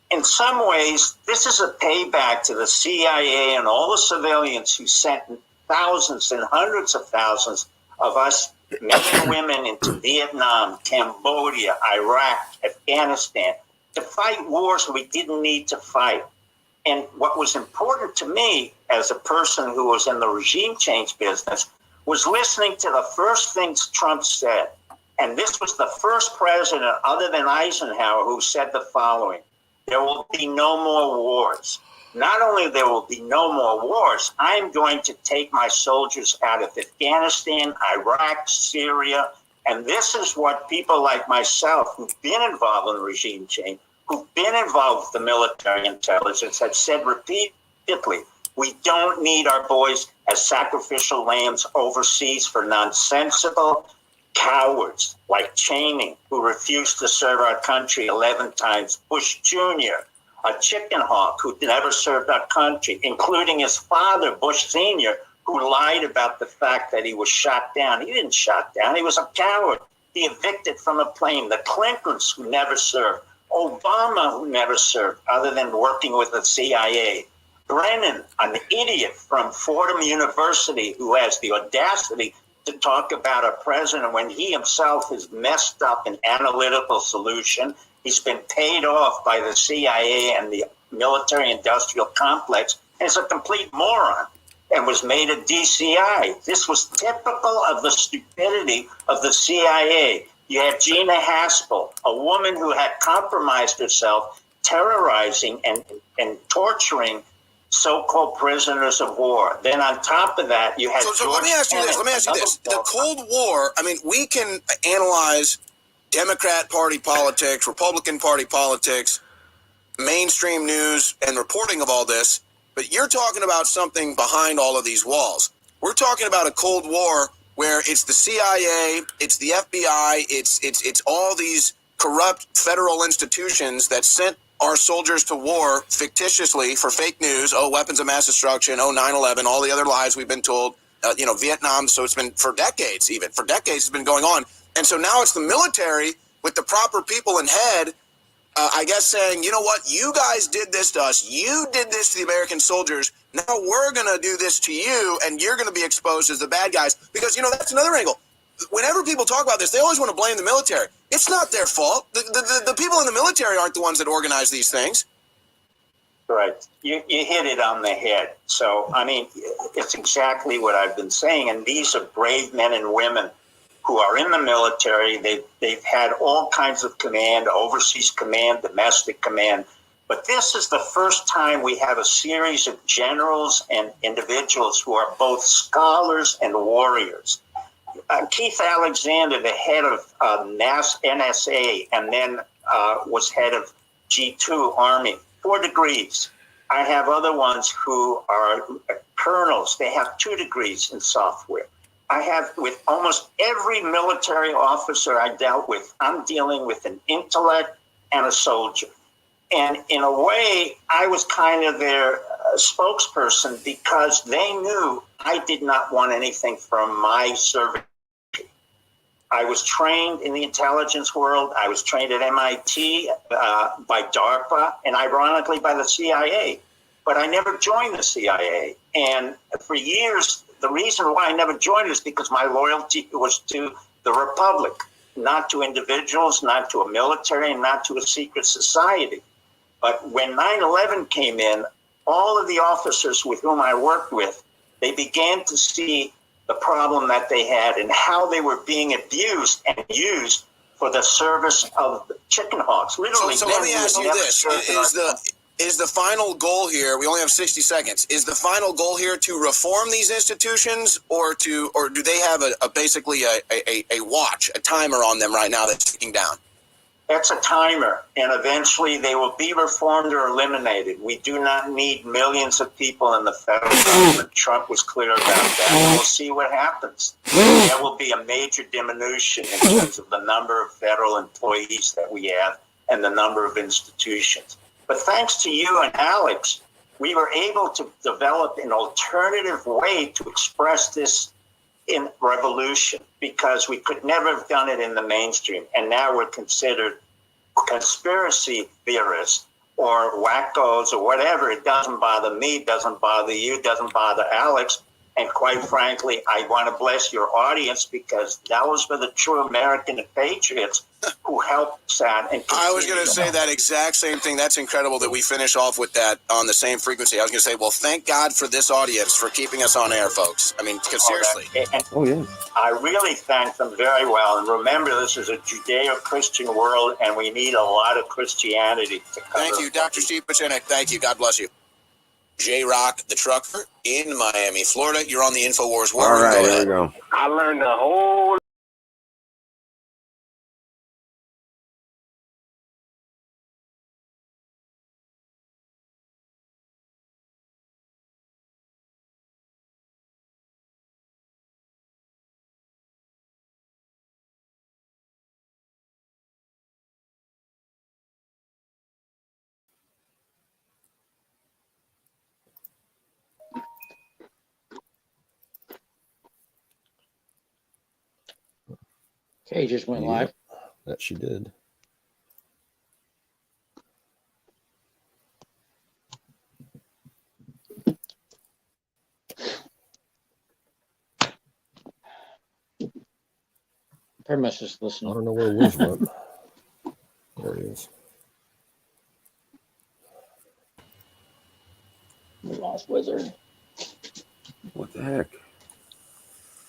In some ways, this is a payback to the CIA and all the civilians who sent thousands and hundreds of thousands of us men and women into Vietnam, Cambodia, Iraq, Afghanistan, to fight wars we didn't need to fight. And what was important to me as a person who was in the regime change business was listening to the first things Trump said. And this was the first president other than Eisenhower who said the following: there will be no more wars. Not only there will be no more wars, I'm going to take my soldiers out of Afghanistan, Iraq, Syria. And this is what people like myself who've been involved in regime change, who've been involved with the military intelligence, have said repeatedly. We don't need our boys as sacrificial lambs overseas for nonsensical cowards like Cheney, who refused to serve our country 11 times, Bush Jr., a chicken hawk who never served our country, including his father, Bush Sr., who lied about the fact that he was shot down. He didn't shot down. He was a coward. He evicted from a plane. The Clintons, who never served. Obama, who never served, other than working with the CIA. Brennan, an idiot from Fordham University, who has the audacity to talk about a president when he himself is messed up an analytical solution. He's been paid off by the CIA and the military-industrial complex, and is a complete moron, and was made a DCI. This was typical of the stupidity of the CIA. You had Gina Haspel, a woman who had compromised herself, terrorizing and torturing so-called prisoners of war. Then on top of that, you had So let me ask you this. The Cold War, I mean, we can analyze Democrat Party politics, Republican Party politics, mainstream news, and reporting of all this, but you're talking about something behind all of these walls. We're talking about a Cold War where it's the CIA, it's the FBI, it's all these corrupt federal institutions that sent our soldiers to war fictitiously for fake news, weapons of mass destruction, 9/11, all the other lies we've been told, Vietnam. So it's been for decades it's been going on. And so now it's the military with the proper people in head, I guess, saying, you know what, you guys did this to us. You did this to the American soldiers. Now we're going to do this to you, and you're going to be exposed as the bad guys. Because, that's another angle. Whenever people talk about this, they always want to blame the military. It's not their fault. The people in the military aren't the ones that organize these things. Right. You hit it on the head. So, I mean, it's exactly what I've been saying. And these are brave men and women who are in the military. They've had all kinds of command, overseas command, domestic command. But this is the first time we have a series of generals and individuals who are both scholars and warriors. Keith Alexander, the head of NSA, and then was head of G2 Army, 4 degrees. I have other ones who are colonels. They have 2 degrees in software. I have, with almost every military officer I dealt with, I'm dealing with an intellect and a soldier. And in a way, I was kind of their spokesperson because they knew I did not want anything from my service. I was trained in the intelligence world. I was trained at MIT by DARPA and ironically by the CIA. But I never joined the CIA. And for years, the reason why I never joined is because my loyalty was to the Republic, not to individuals, not to a military, and not to a secret society. But when 9/11 came in, all of the officers with whom I worked with, they began to see the problem that they had and how they were being abused and used for the service of chicken hawks. Literally. So let me ask you this. Is the final goal here, we only have 60 seconds, is the final goal here to reform these institutions or do they have basically a watch, a timer on them right now that's ticking down? That's a timer, and eventually they will be reformed or eliminated. We do not need millions of people in the federal government. Trump was clear about that. We'll see what happens. There will be a major diminution in terms of the number of federal employees that we have and the number of institutions. But thanks to you and Alex, we were able to develop an alternative way to express this in revolution because we could never have done it in the mainstream. And now we're considered conspiracy theorists or wackos or whatever. It doesn't bother me, doesn't bother you, doesn't bother Alex. And quite frankly, I want to bless your audience because those were the true American patriots who helped that. And I was going to say that exact same thing. That's incredible that we finish off with that on the same frequency. I was going to say, well, thank God for this audience for keeping us on air, folks. I mean, because seriously. I really thank them very well. And remember, this is a Judeo-Christian world, and we need a lot of Christianity to cover. Thank you, Dr. Steve Pachinek. Thank you. God bless you. J-Rock, the trucker in Miami, Florida. You're on the InfoWars War Room. All right, here we go. I learned a whole Okay, just went live. That she did. Pretty much just I listening. don't know where Wiz went. There he is. We lost Wizard. What the heck?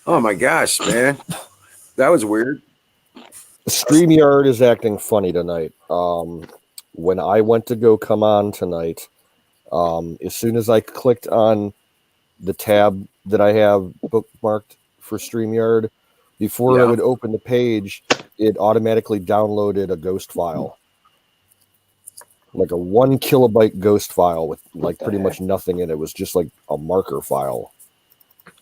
Oh my gosh, man. That was weird. StreamYard is acting funny tonight. When I went to go come on tonight, As soon as I clicked on the tab that I have bookmarked for StreamYard, before it would open the page, it automatically downloaded a ghost file. Like a 1 kilobyte ghost file with like pretty much nothing in it. It was just like a marker file.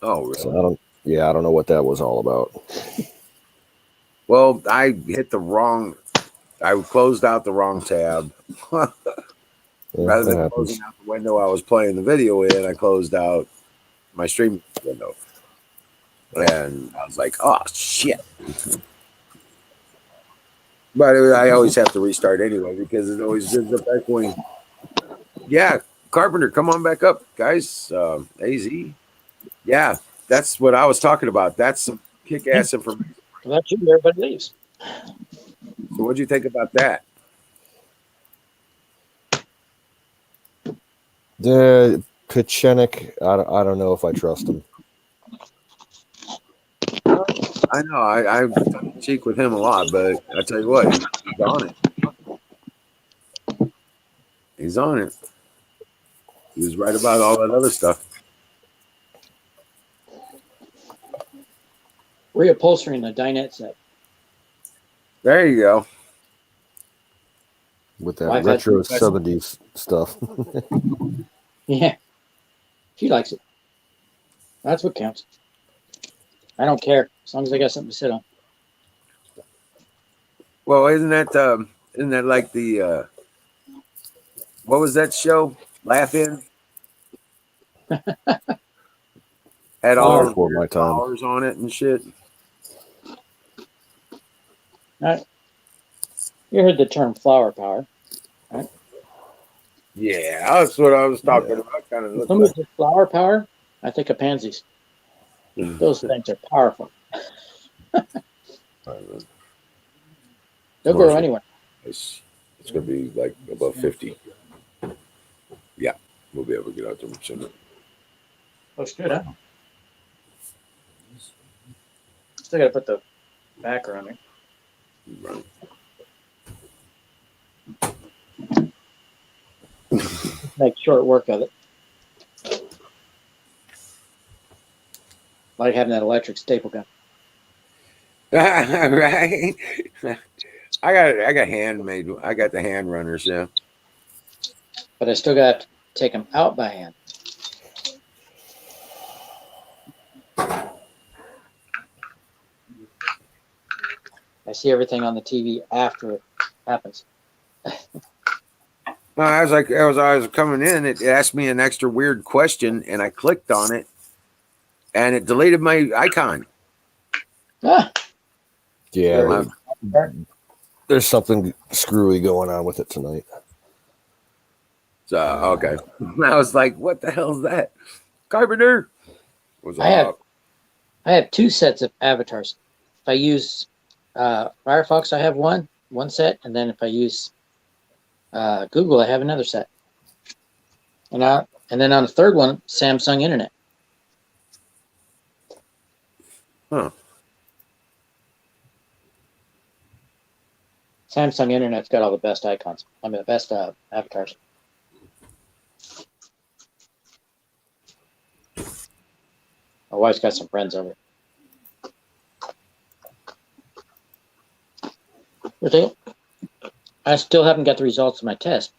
Oh, really? So I don't know what that was all about. Well, I hit the wrong. I closed out the wrong tab. Rather than closing out the window I was playing the video in, I closed out my stream window. And I was like, oh, shit. But I always have to restart anyway because it always gives up echoing. Yeah, Carpenter, come on back up, guys. AZ. Yeah, that's what I was talking about. That's some kick-ass information. Well, that's you. Everybody leaves. So what'd you think about that? The Pechenik, I don't know if I trust him. I know I cheek with him a lot, but I tell you what, he's on it. He's on it. He was right about all that other stuff. Reupholstering the dinette set. There you go. With that retro 70s stuff. Yeah. She likes it. That's what counts. I don't care as long as I got something to sit on. Well, isn't that like the what was that show? Laugh In? Had all before my time. flowers on it and shit. You heard the term flower power, right? Yeah, that's what I was talking about. Kind of Somebody says flower power, I think of pansies. Those things are powerful. They'll grow anywhere. It's going to be like above 50. Yeah, we'll be able to get out there sooner. Looks good, huh? Still got to put the backer on there. Right. Make short work of it. Like having that electric staple gun. Right. I got handmade. I got the hand runners, yeah. But I still got to take them out by hand. I see everything on the TV after it happens. No, I was coming in, it asked me an extra weird question, and I clicked on it, and it deleted my icon. Ah. Yeah, there's something screwy going on with it tonight. So okay, I was like, "What the hell is that?" Carpenter. I have two sets of avatars. If I use Firefox, I have one set, and then if I use Google, I have another set. And then on the third one, Samsung Internet. Huh. Samsung Internet's got all the best icons. I mean, the best avatars. My wife's got some friends over. I still haven't got the results of my test.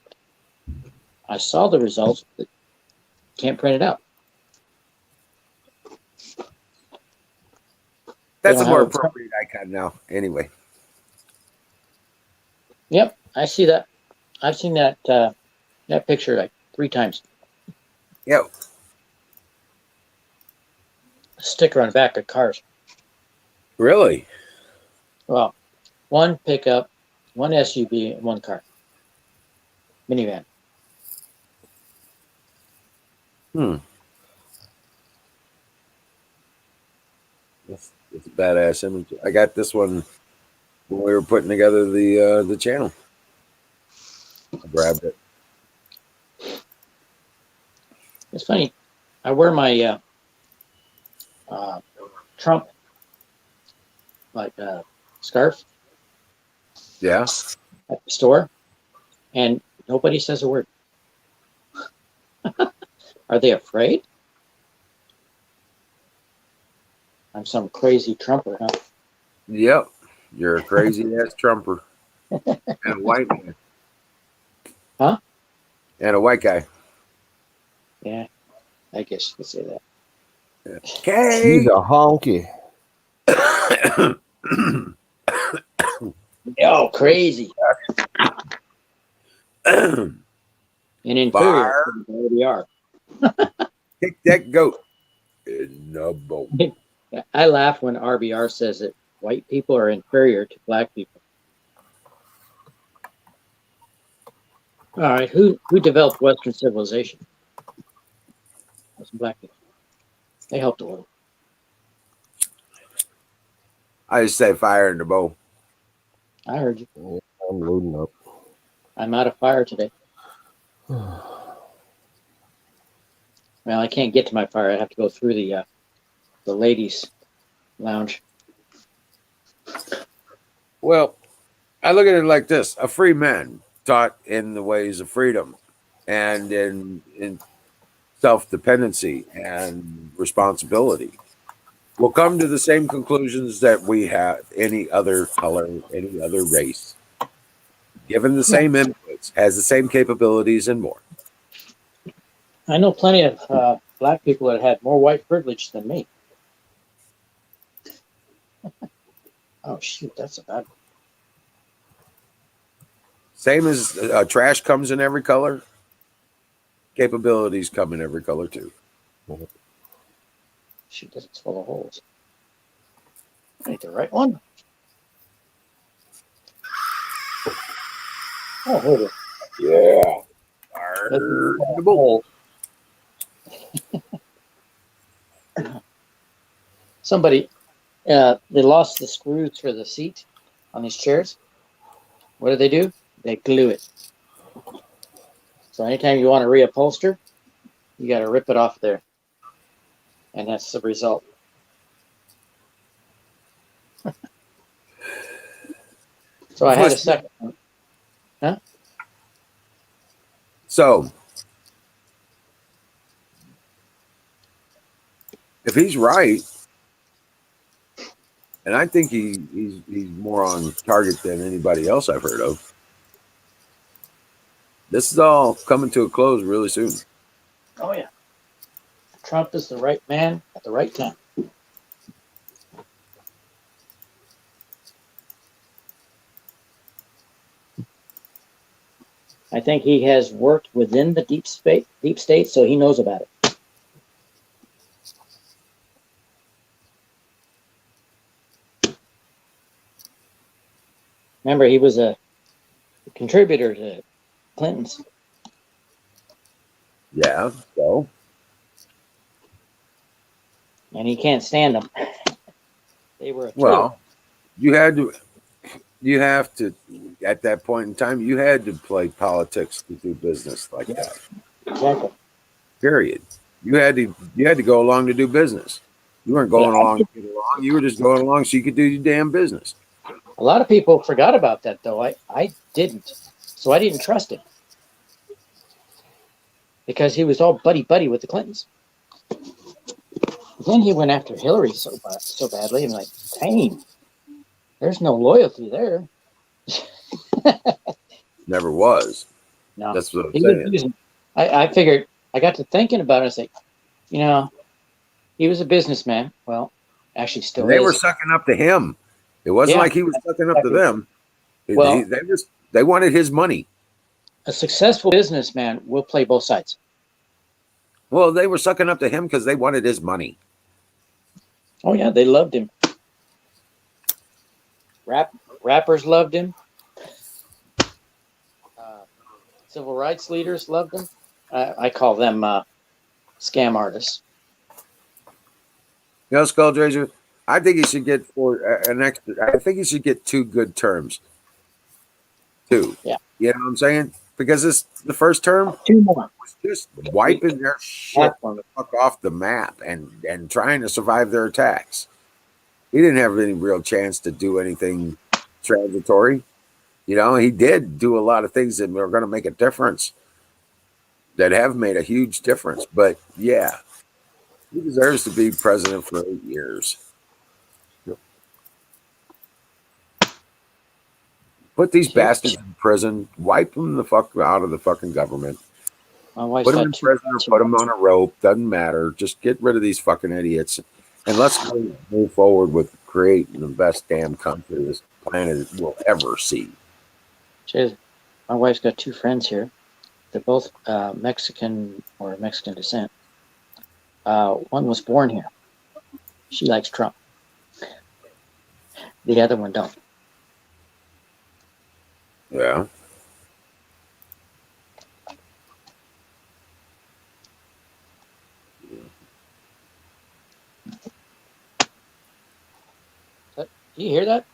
I saw the results, but can't print it out. That's a more appropriate icon now, anyway. Yep, I see that. I've seen that that picture like 3 times. Yep. A sticker on the back of cars. Really? Well, 1 pickup, 1 SUV, and 1 car. Minivan. That's a badass image. I got this one when we were putting together the channel. I grabbed it. It's funny. I wear my Trump scarf. Yeah. At the store, and nobody says a word. Are they afraid? I'm some crazy Trumper, huh? Yep. You're a crazy ass Trumper. And a white man. Huh? And a white guy. Yeah, I guess you could say that. Okay. He's a honky. Oh, crazy. And inferior Fire. to the ODR. Kick that goat in the boat. I laugh when RBR says that white people are inferior to black people. All right, who developed Western civilization? Those black people. They helped a little. I just say fire in the bowl. I heard you. I'm loading up. I'm out of fire today. Well, I can't get to my fire. I have to go through the ladies' lounge. Well, I look at it like this: a free man taught in the ways of freedom and in self-dependency and responsibility will come to the same conclusions that we have any other color, any other race. Given the same inputs, has the same capabilities and more. I know plenty of black people that had more white privilege than me. Oh, shoot, that's a bad one. Same as trash comes in every color, capabilities come in every color too. Shoot, this is full of holes. I need the right one. Oh, hold it. Yeah. Somebody, they lost the screws for the seat on these chairs. What do? They glue it. So anytime you want to reupholster, you got to rip it off there. And that's the result. So I had a second one. Huh? So if he's right, and I think he's more on target than anybody else I've heard of, this is all coming to a close really soon. Oh, yeah. Trump is the right man at the right time. I think he has worked within the deep state, so he knows about it. Remember, he was a contributor to Clinton's. Yeah, so. And he can't stand them. They were a tool. Well, you have to, at that point in time, you had to play politics to do business like that. Exactly. Period. You had to go along to do business. You weren't going along to get along. You were just going along so you could do your damn business. A lot of people forgot about that, though. I didn't. So I didn't trust him. Because he was all buddy-buddy with the Clintons. Then he went after Hillary so badly. I'm like, dang, there's no loyalty there. Never was. No. That's what I'm saying. I figured, I got to thinking about it. I was like, he was a businessman. Well, actually still They is. were sucking up to him. It wasn't like he was sucking up to them. Well, they wanted his money. A successful businessman will play both sides. Well, they were sucking up to him because they wanted his money. Oh, yeah, they loved him. Rappers loved him. Civil rights leaders loved him. I call them scam artists. Skulldrazer, I think he should get I think he should get 2 good terms. 2. Yeah. You know what I'm saying? Because the first term 2 more was just wiping their shit the fuck off the map and trying to survive their attacks. He didn't have any real chance to do anything transitory. He did do a lot of things that were going to make a difference. that have made a huge difference. But yeah, he deserves to be president for 8 years. Yep. Put these Sure. bastards in prison. Wipe them the fuck out of the fucking government. My wife's Put them got in 2 prison or cats put here. them on a rope. Doesn't matter. Just get rid of these fucking idiots. And let's move forward with creating the best damn country this planet will ever see. She- My wife's got 2 friends here. They're both Mexican or Mexican descent. One was born here. She likes Trump. The other one don't. Yeah. Do you hear that?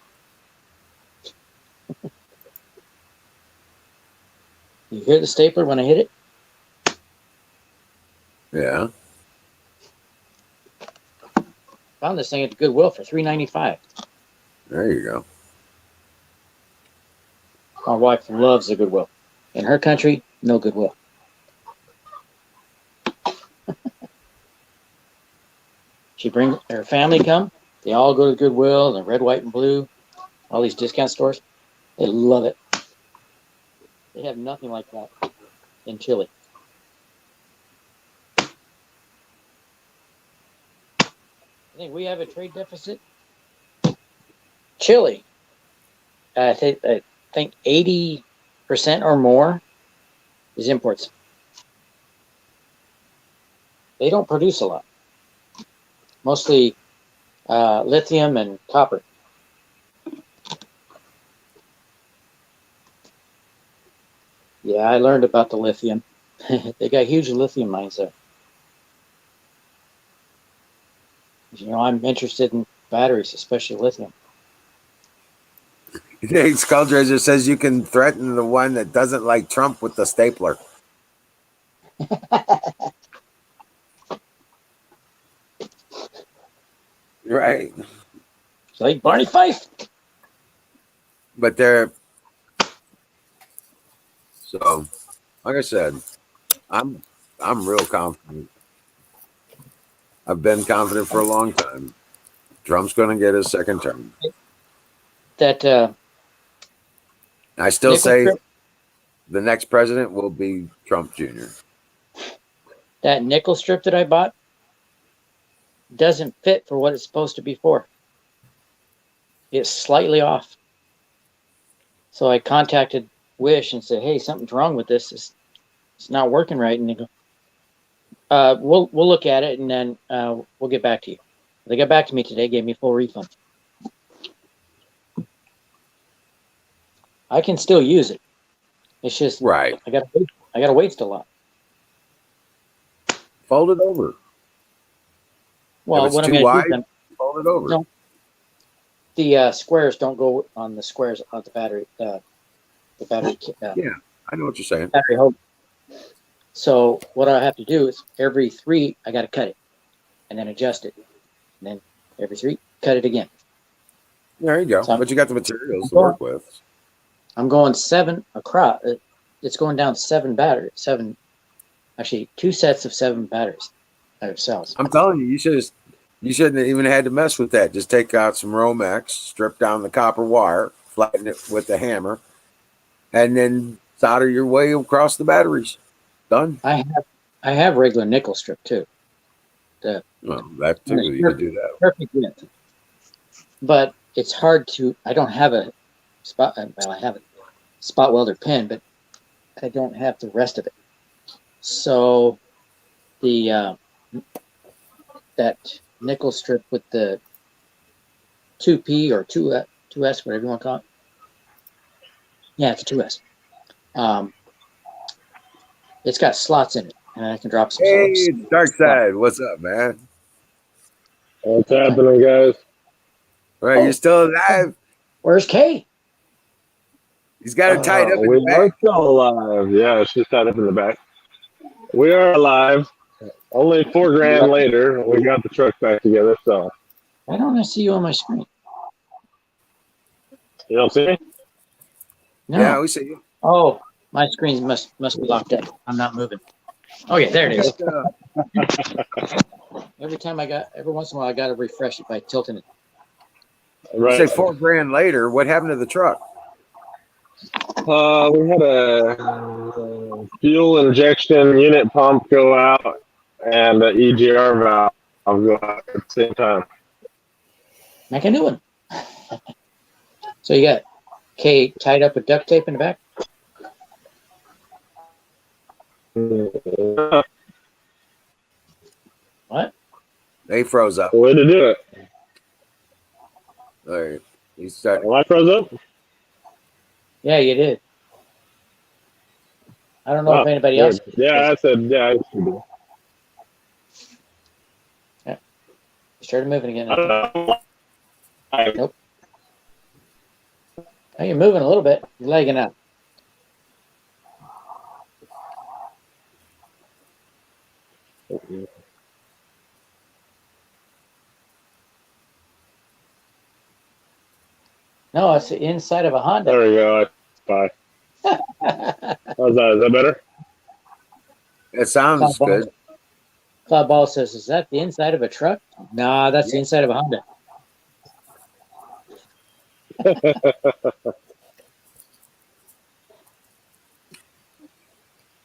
You hear the stapler when I hit it? Yeah. Found this thing at the Goodwill for $3.95. There you go. My wife loves the Goodwill. In her country, no Goodwill. She brings her family come. They all go to Goodwill, the red, white, and blue, all these discount stores. They love it. They have nothing like that in Chile. I think we have a trade deficit. Chile, I think 80% or more is imports. They don't produce a lot. Mostly lithium and copper. Yeah, I learned about the lithium. They got huge lithium mines there. You know, I'm interested in batteries, especially lithium. Skulldrazer says you can threaten the one that doesn't like Trump with the stapler. Right. Like Barney Fife. But they're so like I said, I'm real confident. I've been confident for a long time. Trump's gonna get his second term. That I still nickel say strip, the next president will be Trump Jr. that nickel strip that I bought doesn't fit for what it's supposed to be for. It's slightly off. So I contacted Wish and said, "Hey, something's wrong with this. It's not working right." And they go, "We'll look at it and then we'll get back to you." They got back to me today, gave me full refund. I can still use it. It's just Right. I gotta wait still lot. Fold it over. Well, if it's what I'm too gonna wide, do then, fold it over. no, the squares don't go on the squares of the battery. The battery. Yeah, I know what you're saying. Battery holder. So what I have to do is every 3, I got to cut it and then adjust it. And then every 3, cut it again. There you go. So but you got the materials to work with. I'm going 7 across. It's going down 7 batteries. 7, actually 2 sets of 7 batteries. Cells. I'm telling you, you shouldn't have even had to mess with that. Just take out some Romex, strip down the copper wire, flatten it with a hammer, and then solder your way across the batteries. Done. I have regular nickel strip too. Well, that too. You could do that. Perfect width. But it's hard to. I don't have a spot. Well, I have a spot welder pin, but I don't have the rest of it. So the that nickel strip with the 2P or 2S, whatever you want to call it. Yeah, it's a 2S. It's got slots in it, and I can drop some. Hey, it's Dark Side. What's up, man? What's happening, guys? All right, you're still alive? Where's Kay? He's got it tied up in We the back. are still alive. Yeah, she's tied up in the back. We are alive. Only $4,000 later, we got the truck back together. So Why don't I see you on my screen? you don't see me? No. Yeah, we see you. Oh, my screen must be locked up. I'm not moving. Oh yeah, there it is. Just, Every once in a while, I got to refresh it by tilting it. you say $4,000 later. What happened to the truck? We had a fuel injection unit pump go out and an EGR valve go out at the same time. Make a new one. So you got K tied up with duct tape in the back? What? They froze up. Way to do it. All right. You start. Am I froze up? Yeah, you did. I don't know if anybody weird. else. Yeah, I said, yeah, I should do. Yeah. You started moving again. I don't know. Nope. Oh, you're moving a little bit. You're legging up. No, it's the inside of a Honda. There we go. Bye. How's that? Is that better? It sounds good. Cloud Ball says, "Is that the inside of a truck?" Nah, that's the inside of a Honda.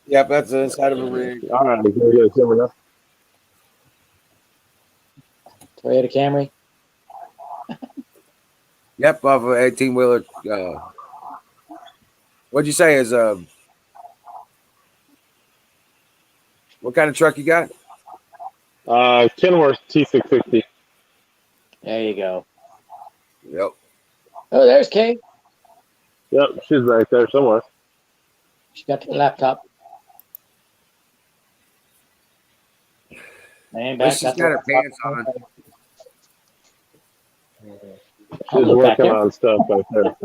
Yep, that's the inside of a rig. All right. Can we get a camera now? Toyota Camry. Yep, off of 18-wheeler. What'd you say is what kind of truck you got? Kenworth T660. There you go. Yep. Oh, there's Kay. Yep, she's right there somewhere. She got the laptop. And back. She's got her pants on. She's working on stuff right there.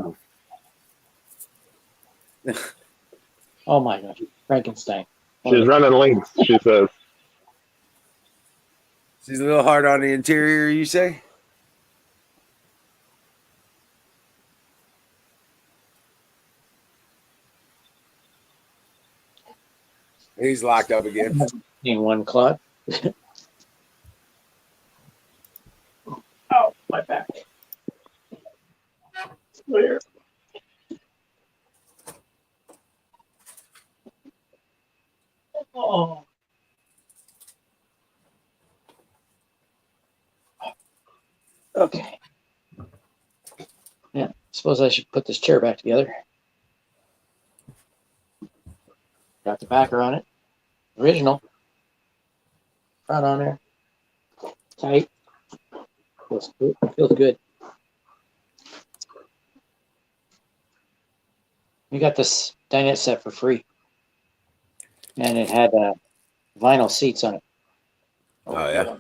Oh my gosh, Frankenstein. She's running links, she says. She's a little hard on the interior, you say? He's locked up again. In one Claude. Oh, my back. Clear. Oh. Okay. Yeah, suppose I should put this chair back together. Got the backer on it. Original. Front on there. Tight. Feels good. Feels good. We got this dinette set for free. And it had vinyl seats on it. Oh, yeah.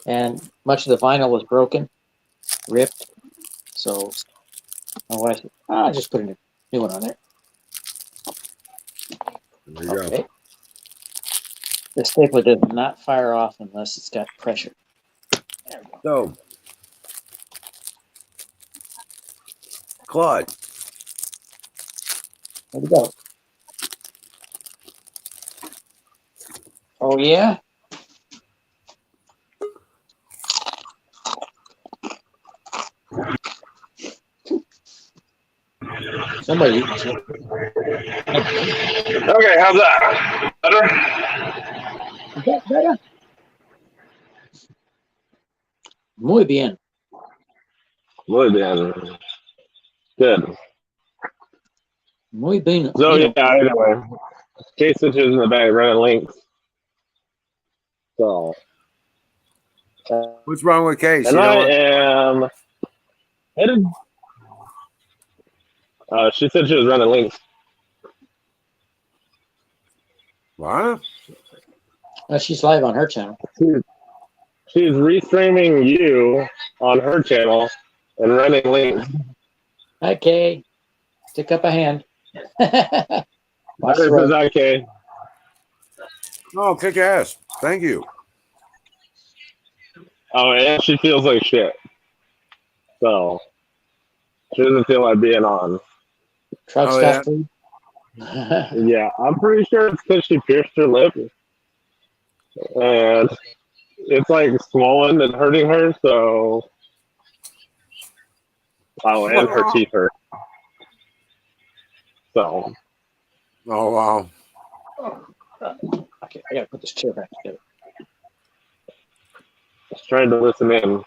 And much of the vinyl was broken, ripped. So my wife said, I'll just put a new one on there. There you go. The stapler does not fire off unless it's got pressure. There we go. So, Claude. There we go. Oh, yeah? Somebody. Okay, how's that? Better? Is that better? Muy bien. Muy bien. Good. Muy bien. So, yeah, anyway. Case switches in the back running links. So. What's wrong with Case? And I am headed. She said she was running links. What? She's live on her channel. She's restreaming you on her channel and running links. Hi, Kay. Stick up a hand. This is okay. Oh, kick ass. Thank you. Oh, and she feels like shit. So, she doesn't feel like being on. Truck Oh, stuff. Yeah, I'm pretty sure it's because she pierced her lip, and it's like swollen and hurting her. So, oh, and her teeth hurt. So, Oh wow. Okay, I gotta put this chair back together. just trying to listen in.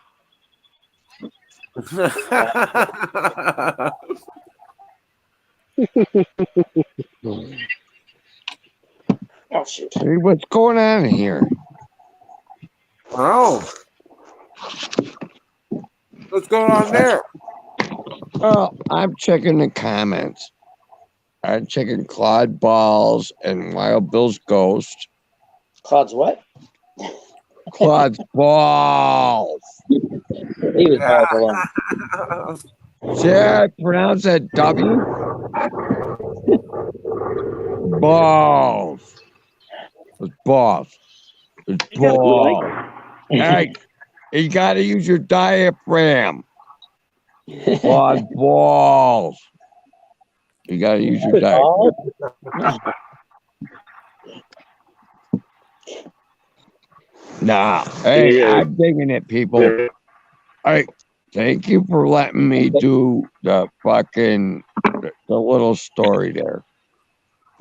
Oh shoot! Hey, what's going on here? Oh, what's going on there? Oh, I'm checking the comments. I'm checking Claude Balls and Wild Bill's Ghost. Claude's what? Claude's Balls. He was balls alone. See how I pronounce that W? Balls. It's balls. It's balls. Hey, you gotta use your diaphragm. Claude's balls. You gotta use your diaphragm. Nah. Hey, I'm digging it, people. Hey, thank you for letting me do the fucking the little story there.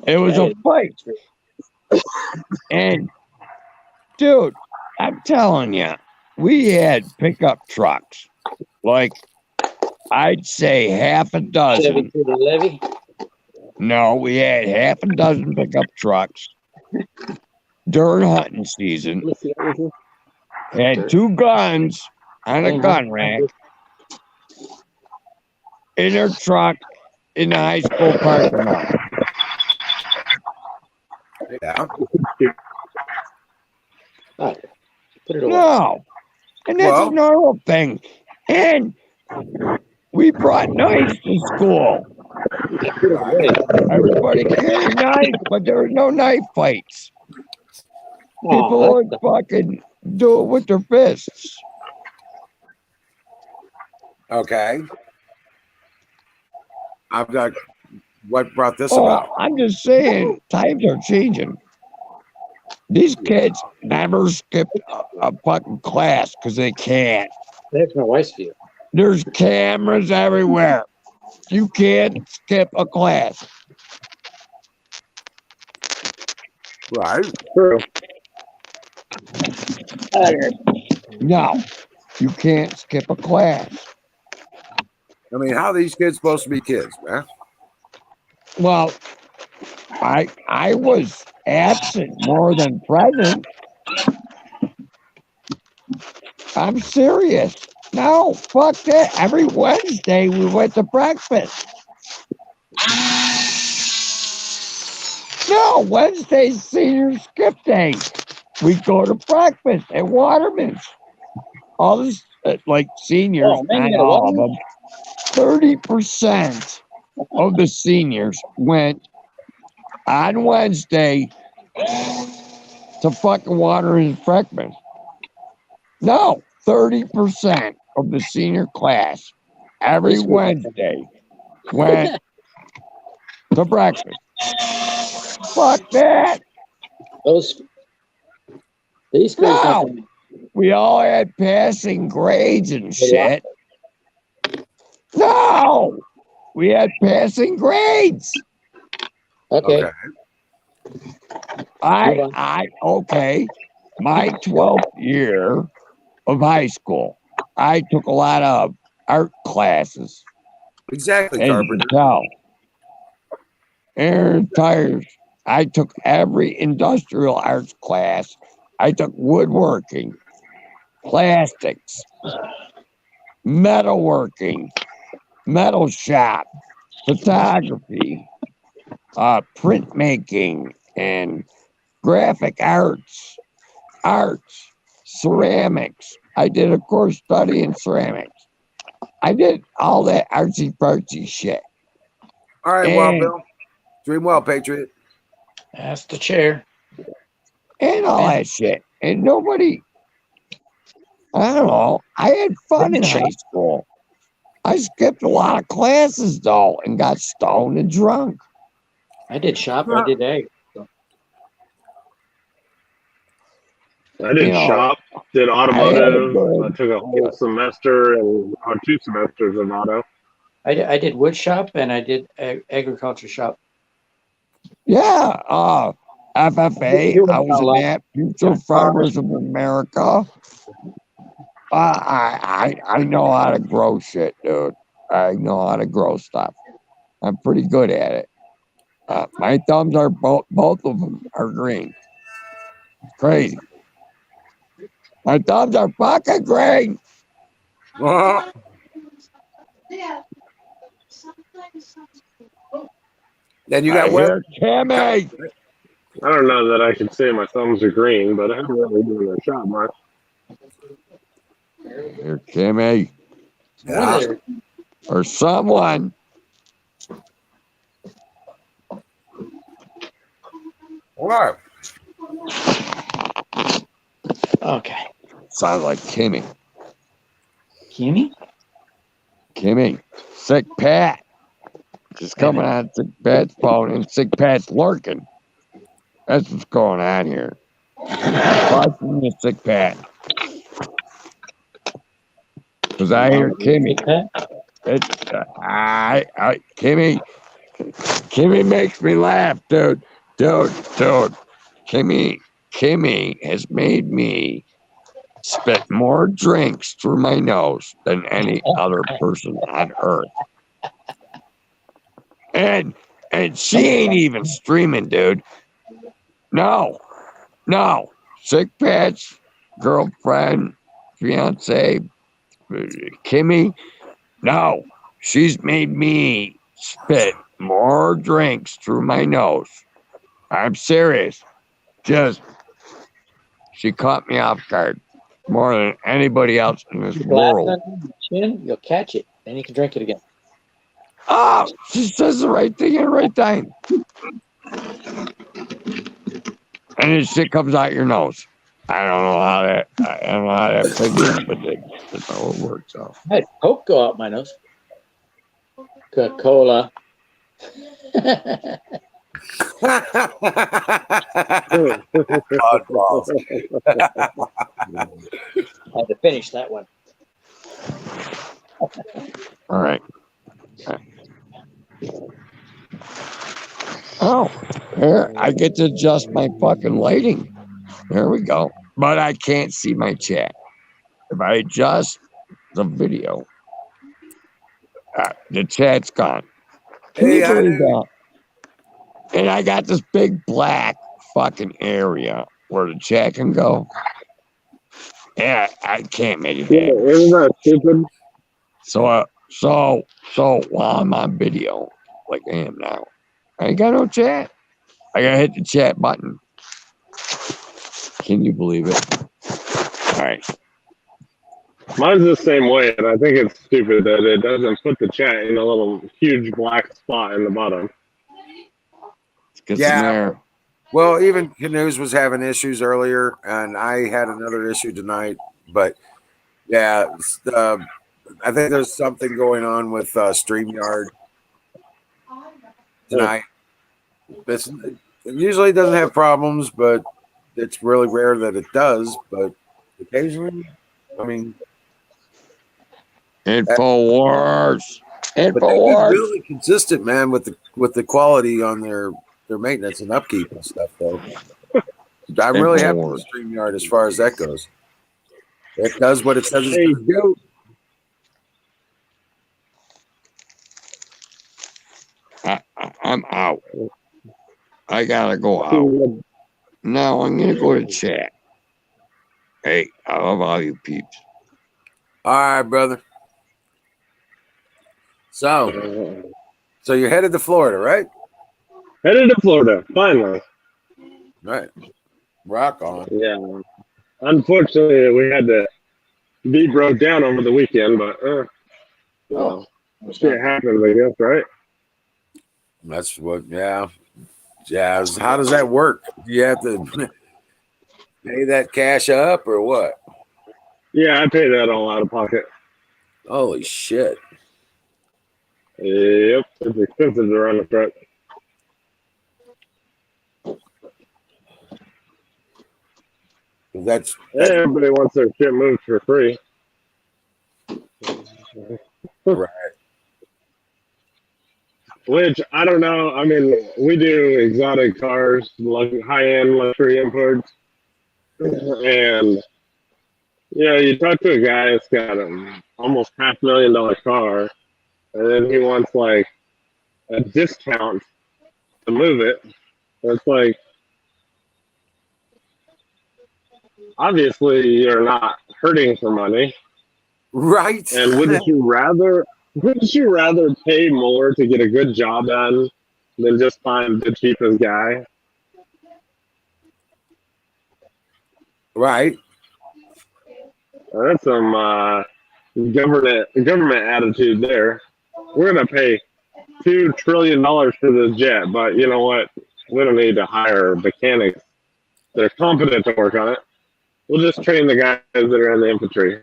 It was a fight. And dude, I'm telling you, we had pickup trucks. Like, I'd say half a dozen. Levy? No, we had half a dozen pickup trucks during hunting season. Had 2 guns on a gun rack in their truck in the high school parking lot. Yeah. Put it away. No. And that's a normal thing. And we brought knives to school. Everybody carried knives, but there were no knife fights. People would fucking do it with their fists. Okay. I've got what brought this about. I'm just saying, times are changing. These kids never skip a fucking class because they can't. That's my wife's view. There's cameras everywhere. You can't skip a class. Right. True. No, you can't skip a class. I mean, how are these kids supposed to be kids, man? Well, I was absent more than present. I'm serious. No, fuck that. Every Wednesday we went to breakfast. No, Wednesday's senior skip day. We go to breakfast at Waterman's. All this, like seniors, not all of them. 30% of the seniors went on Wednesday to fucking Waterman's breakfast. No, 30% of the senior class every Wednesday went to breakfast. Fuck that. These schools No, we all had passing grades and shit. No, we had passing grades. Okay. Okay. My 12th year of high school, I took a lot of art classes. Exactly, And Carpenter. Air tires. I took every industrial arts class. I took woodworking, plastics, metalworking, metal shop, photography, printmaking, and graphic arts, ceramics. I did a course study in ceramics. I did all that artsy-fartsy shit. All right, well, Bill. Dream well, Patriot. That's the chair. And all that shit. And nobody, I don't know. I had fun in high school. I skipped a lot of classes, though, and got stoned and drunk. I did shop. I did egg. I did You know, shop, did I had a automotive. I good, took a whole semester or 2 semesters of auto. I did wood shop and I did agriculture shop. yeah, FFA. You I went was down in low. that. Future Farmers of America. I know how to grow shit, dude. I know how to grow stuff. I'm pretty good at it. My thumbs are both of them are green. Crazy. My thumbs are fucking green. Then you I got web. hear Kimmy. I don't know that I can say my thumbs are green, but I haven't really been in the shop much. Hear Kimmy Yeah. or someone. What? Okay. Sounds like Kimmy. Kimmy? Kimmy. Sick Pat. Just coming on Sick Pat's phone and Sick Pat's lurking. That's what's going on here. Watching the Sick Pat. Because I hear Kimmy. Kimmy makes me laugh, dude. Dude. Kimmy has made me spit more drinks through my nose than any other person on earth. And she ain't even streaming, dude. No. Sick Pat's girlfriend, fiance, Kimmy. No. She's made me spit more drinks through my nose. I'm serious. She caught me off guard more than anybody else in this world. Chin, you'll catch it. Then you can drink it again. Oh, she says the right thing at the right time. And then shit comes out your nose. I don't know how that figures, but that's how it works out. I had Coke go out my nose. Coca-Cola. God balls. I had to finish that one. All right. Oh, here I get to adjust my fucking lighting. There we go. But I can't see my chat. If I adjust the video, the chat's gone. Can you believe that? And I got this big black fucking area where the chat can go. Yeah, I can't make it. Yeah, isn't that stupid? So while I'm on video, like I am now, I ain't got no chat. I gotta hit the chat button. Can you believe it? All right. Mine's the same way, and I think it's stupid that it doesn't put the chat in a little huge black spot in the bottom. Yeah. Well, even Canoes was having issues earlier, and I had another issue tonight. But yeah, I think there's something going on with StreamYard tonight. It usually doesn't have problems, but it's really rare that it does. But occasionally, I mean, InfoWars. But they've been really consistent, man, with the quality on their maintenance and upkeep and stuff. Though I'm really happy with StreamYard as far as that goes. It does what it says it's going to do. I'm out. I gotta go out. Now I'm gonna go to chat. Hey, I love all you peeps. All right, brother. So you're headed to Florida, right? Headed to Florida, finally. Right. Rock on. Yeah. Unfortunately, we had to be broke down over the weekend, but shit happens, I guess, right? That's what, yeah. Jazz. How does that work? Do you have to pay that cash up or what? Yeah, I pay that all out of pocket. Holy shit. Yep, it's expensive to run a truck. That's Everybody wants their shit moved for free. right. Which, I don't know. I mean, we do exotic cars, high-end luxury imports. And, you talk to a guy that's got almost $500,000 car, and then he wants, like, a discount to move it. So it's like, obviously you're not hurting for money. Right. And wouldn't you rather pay more to get a good job done than just find the cheapest guy? Right. That's some government attitude there. We're gonna pay $2 trillion for this jet, but you know what? We don't need to hire mechanics that are competent to work on it. We'll just train the guys that are in the infantry.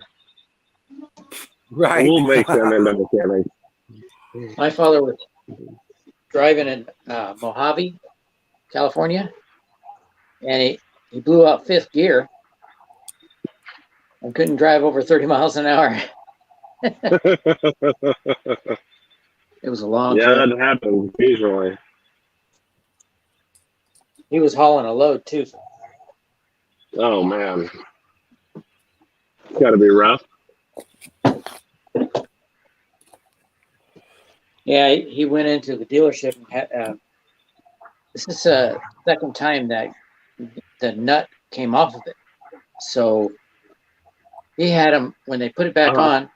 Right. We'll make them into mechanics. My father was driving in Mojave, California, and he blew out fifth gear and couldn't drive over 30 miles an hour. It was a long trip. That happens occasionally. He was hauling a load too. Oh man, it's got to be rough. Yeah, he went into the dealership and had, this is the second time that the nut came off of it. So he had him, when they put it back on,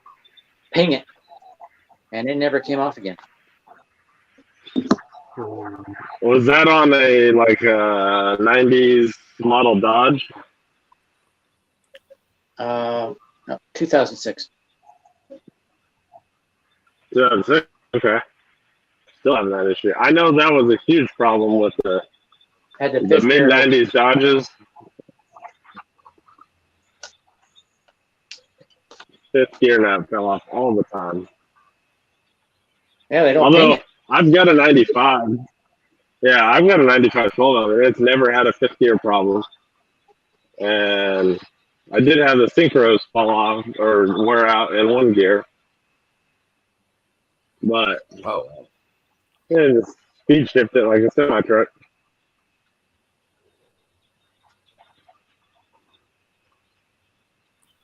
ping it, and it never came off again. Was that on a 90s model Dodge? No, 2006. 2006. Okay. Still having that issue. I know that was a huge problem with the mid-90s Dodges. Fifth gear knob fell off all the time. Yeah, they don't. Although I've got a 95. Yeah, I've got a 95 full of it. It's never had a fifth gear problem. And I did have the synchros fall off or wear out in one gear. But just speed shift it like a semi truck.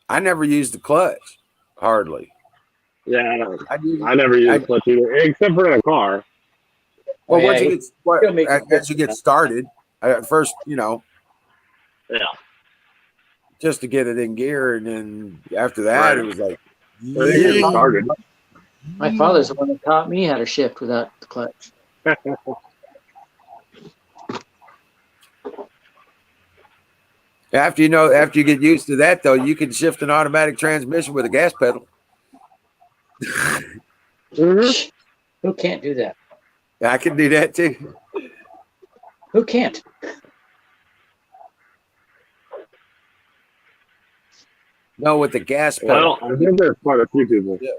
I never used the clutch, hardly. Yeah, I never use the clutch either, except for in a car. Well, once you get started, at first, just to get it in gear, and then after that, it was like, started. My father's the one that taught me how to shift without the clutch. After you get used to that, though, you can shift an automatic transmission with a gas pedal. Who can't do that? I can do that too. Who can't? No, with the gas pedal. Well, I think there's quite a few people. Yeah.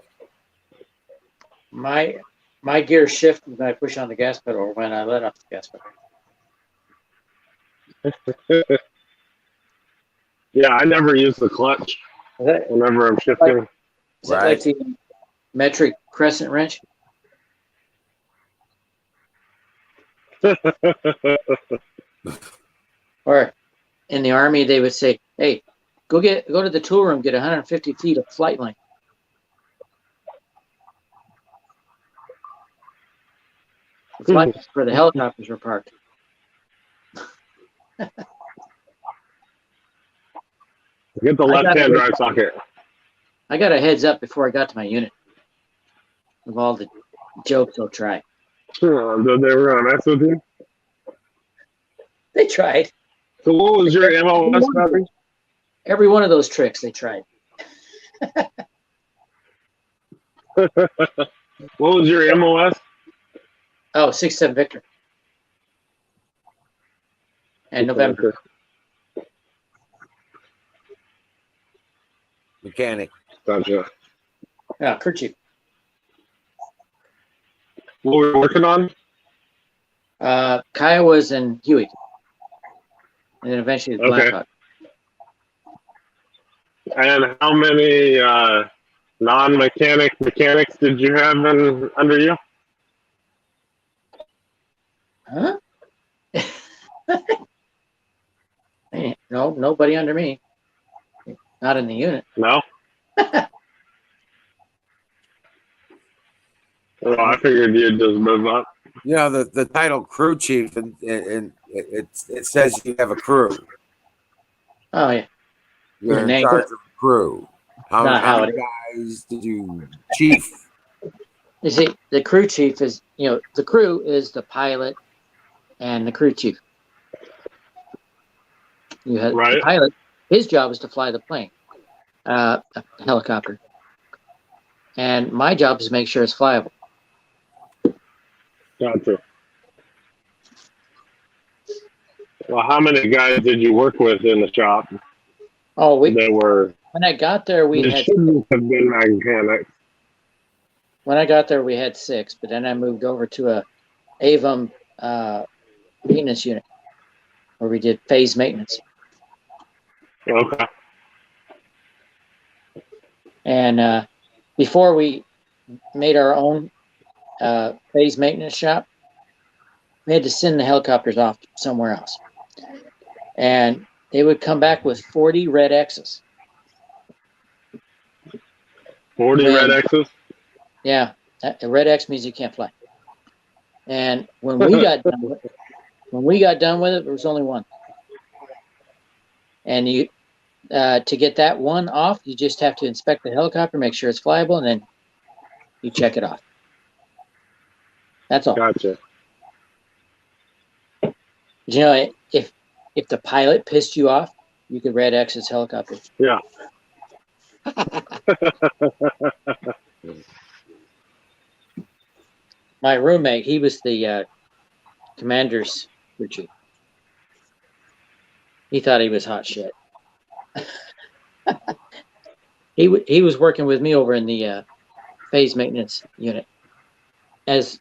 My gears shift when I push on the gas pedal or when I let off the gas pedal. Yeah, I never use the clutch whenever I'm shifting. Is that like the metric crescent wrench? Or in the Army, they would say, "Hey, go to the tool room, get 150 feet of flight line." The flight where the helicopters were parked. Get the left-hand drive socket. I got a heads up before I got to my unit of all the jokes they'll try. They were going to mess with you? They tried. So what was your MOS battery? Every one of those tricks they tried. What was your MOS? Oh, 6-7 Victor. And November. Mechanic. Gotcha. Yeah, kerchief. What were you working on? Kiowas and Huey. And then eventually the Blackhawk. And how many mechanics did you have under you? Huh? No, nobody under me. Not in the unit. No. Well, I figured you'd just move up. You know, the title crew chief, and it says you have a crew. Oh yeah. You're in Name. charge of a crew. How How many it is. guys did you chief? You see, the crew chief is, the crew is the pilot and the crew chief. You have Right. the pilot. His job is to fly the plane, a helicopter, and my job is to make sure it's flyable. Gotcha. Well, how many guys did you work with in the shop? Oh, when I got there, we had. Shouldn't have been mechanics. When I got there, we had 6, but then I moved over to a AVM maintenance unit where we did phase maintenance. Okay. And before we made our own phase maintenance shop, we had to send the helicopters off somewhere else. And they would come back with 40 red X's. 40 red X's? Yeah. A red X means you can't fly. And when we got done with it, there was only one. And you to get that one off, you just have to inspect the helicopter, make sure it's flyable, and then you check it off. That's all. Gotcha. You know, if the pilot pissed you off, you could red X his helicopter. Yeah. My roommate, he was the commander's crew chief. He thought he was hot shit. He was working with me over in the phase maintenance unit, as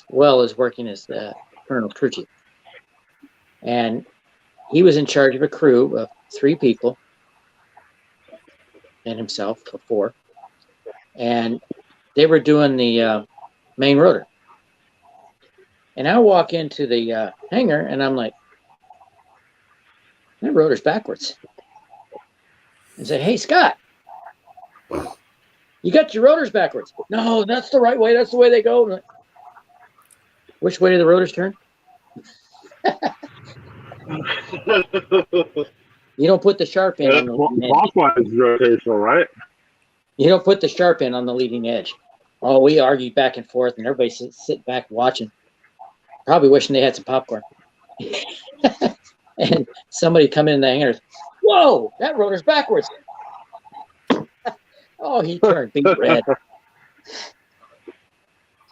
well as working as the colonel crew chief. And he was in charge of a crew of 3 people and himself, 4. And they were doing the main rotor. And I walk into the hangar and I'm like, that rotor's backwards. And say, hey, Scott, you got your rotors backwards. No, that's the right way. That's the way they go. Like, which way do the rotors turn? You don't put the sharp end on the leading edge. Clockwise rotational, right? You don't put the sharp end on the leading edge. Oh, we argued back and forth, and everybody sit back watching, probably wishing they had some popcorn. And somebody come in the hangar, whoa, that rotor's backwards. Oh, he turned beet red.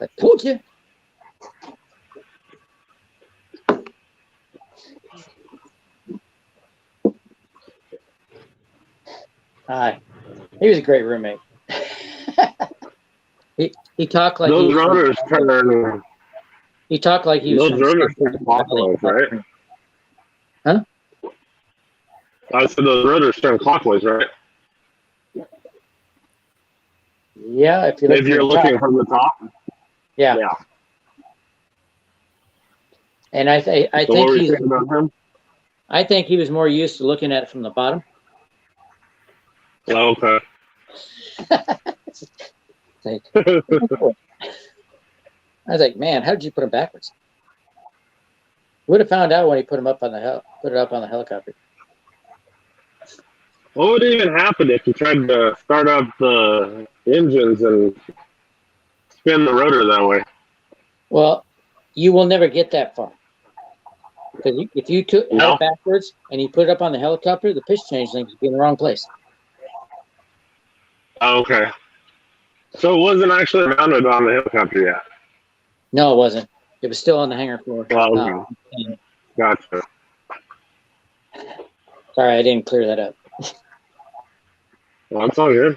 I told you. Hi. He was a great roommate. He talked like those rotors turn. He talked like he was. Those rotors turn clockwise, right? Huh? I said those rotors turn clockwise, right? Yeah, if you're looking from the top. Yeah. Yeah. And I think he's. I think he was more used to looking at it from the bottom. Oh, okay. I was like, man, how did you put him backwards? Would have found out when he put it up on the helicopter. What would even happen if you tried to start up the engines and spin the rotor that way? Well, you will never get that far. Because if you took it backwards and you put it up on the helicopter, the pitch change thing would be in the wrong place. Okay. So it wasn't actually mounted on the helicopter yet? No, it wasn't. It was still on the hangar floor. Oh, okay. Gotcha. Sorry, I didn't clear that up. Well, that's all good.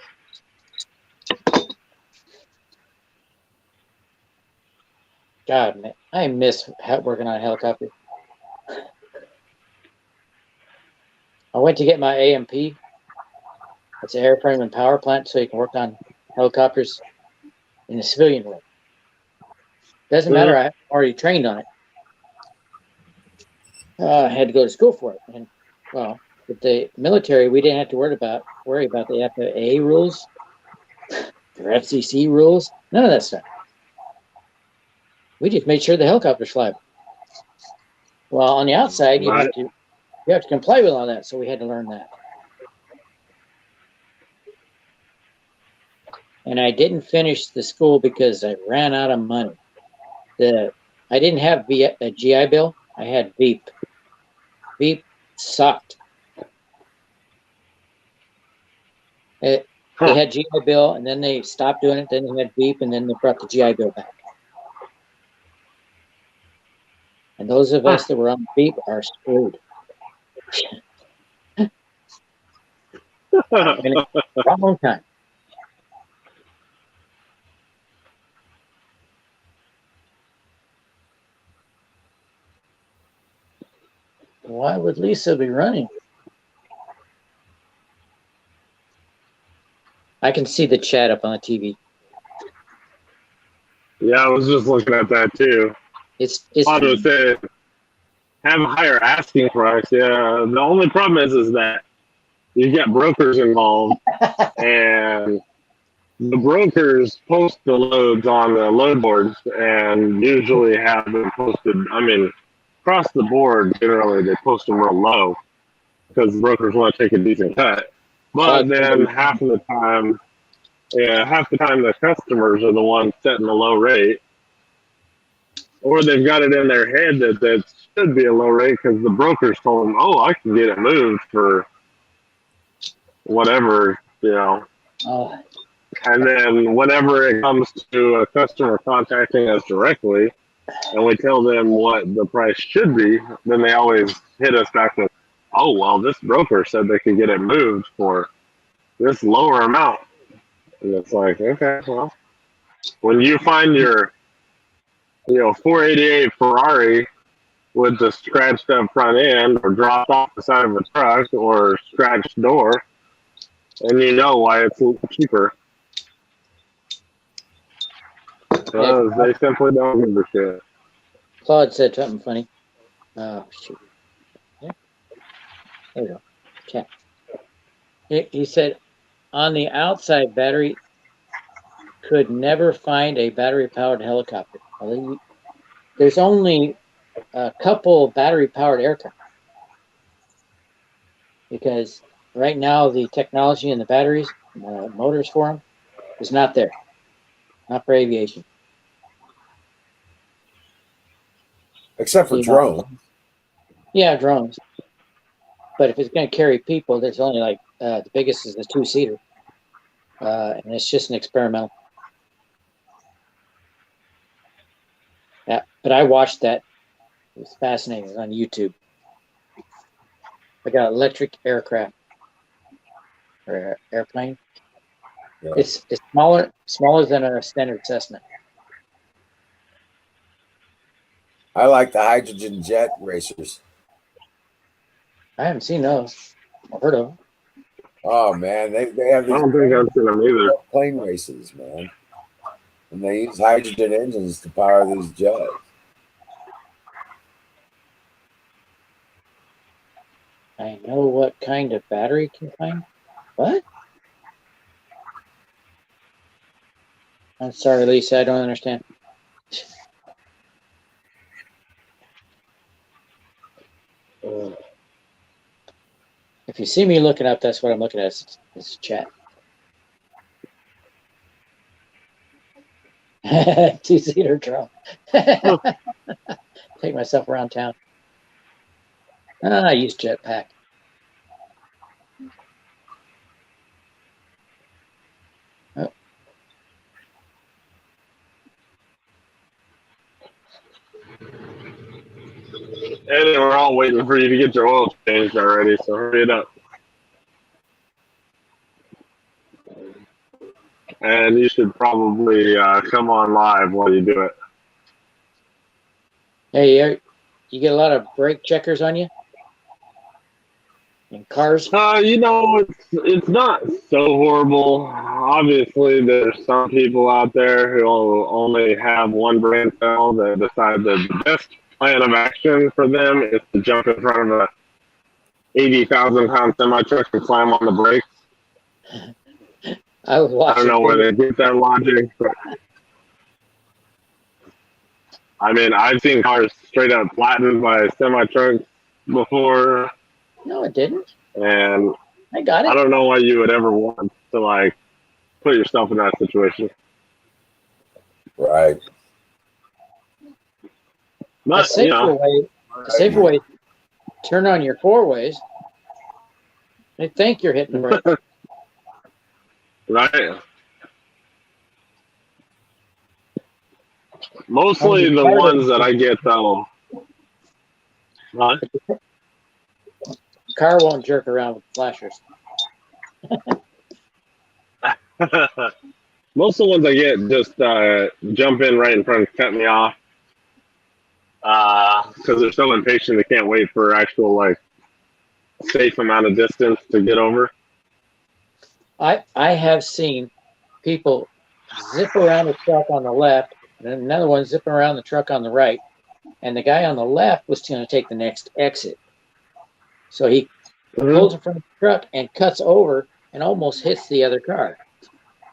God, man, I miss working on a helicopter. I went to get my AMP, It's an airframe and power plant, so you can work on helicopters in the civilian world. Doesn't matter. I already trained on it. I had to go to school for it, and well, with the military, we didn't have to worry about the FAA rules, or FCC rules, none of that stuff. We just made sure the helicopters fly. Well, on the outside, you have to comply with all that, so we had to learn that. And I didn't finish the school because I ran out of money. I didn't have a GI Bill. I had Veep. Veep sucked. They had GI Bill, and then they stopped doing it. Then they had Veep, and then they brought the GI Bill back. And those of us that were on Veep are screwed. Wrong time. Why would Lisa be running? I can see the chat up on the TV. Yeah, I was just looking at that too. It's Auto said have a higher asking price. Yeah, the only problem is that you get brokers involved, and the brokers post the loads on the load boards, and usually have them posted. I mean, across the board, generally they post them real low because the brokers want to take a decent cut. But then half the time the customers are the ones setting the low rate, or they've got it in their head that should be a low rate because the brokers told them, "Oh, I can get it moved for whatever, you know." Oh. And then whenever it comes to a customer contacting us directly, and we tell them what the price should be, then they always hit us back with, "Oh, well, this broker said they could get it moved for this lower amount." And it's like, okay, well, when you find your, 488 Ferrari with the scratched up front end or dropped off the side of a truck or scratched door, and you know why it's cheaper. Because they simply don't give a shit. Claude said something funny. Oh, shoot. Yeah. There we go. Chat. He said, on the outside, battery could never find a battery-powered helicopter. Well, there's only a couple battery-powered aircraft. Because right now, the technology and the batteries, motors for them, is not there. Not for aviation. Except for drones. Yeah, drones. But if it's going to carry people, there's only like, the biggest is the 2-seater. And it's just an experimental. Yeah, but I watched that. It was fascinating. It was on YouTube. I got electric aircraft or airplane. Yeah. It's smaller than a standard Cessna. I like the hydrogen jet racers. I haven't seen those. I've heard of them. Oh man, they have these. I don't think I've seen them either. Plane races, man, and they use hydrogen engines to power these jets. I know what kind of battery can find. What? I'm sorry, Lisa. I don't understand. If you see me looking up, that's what I'm looking at. It's chat. 2-seater drone. Take myself around town. I use jetpack. Oh. Eddie, we're all waiting for you to get your oil changed already, so hurry it up. And you should probably come on live while you do it. Hey, you get a lot of brake checkers on you? in cars? It's not so horrible. Obviously, there's some people out there who only have one brain cell that decide that the best plan of action for them is to jump in front of a 80,000-pound semi-truck and slam on the brakes. I was watching. I don't know where they get that logic, but I mean, I've seen cars straight up flattened by semi-trucks before. No, it didn't. And I got it. I don't know why you would ever want to, like, put yourself in that situation. Right. But, a safer way, turn on your four ways. They think you're hitting the brake. Right. Mostly the ones that I get, though. What? Car won't jerk around with flashers. Most of the ones I get just jump in right in front and cut me off. Because they're so impatient they can't wait for actual, like, safe amount of distance to get over. I have seen people zip around the truck on the left, and then another one zip around the truck on the right, and the guy on the left was going to take the next exit. So he pulls in front of the truck and cuts over and almost hits the other car.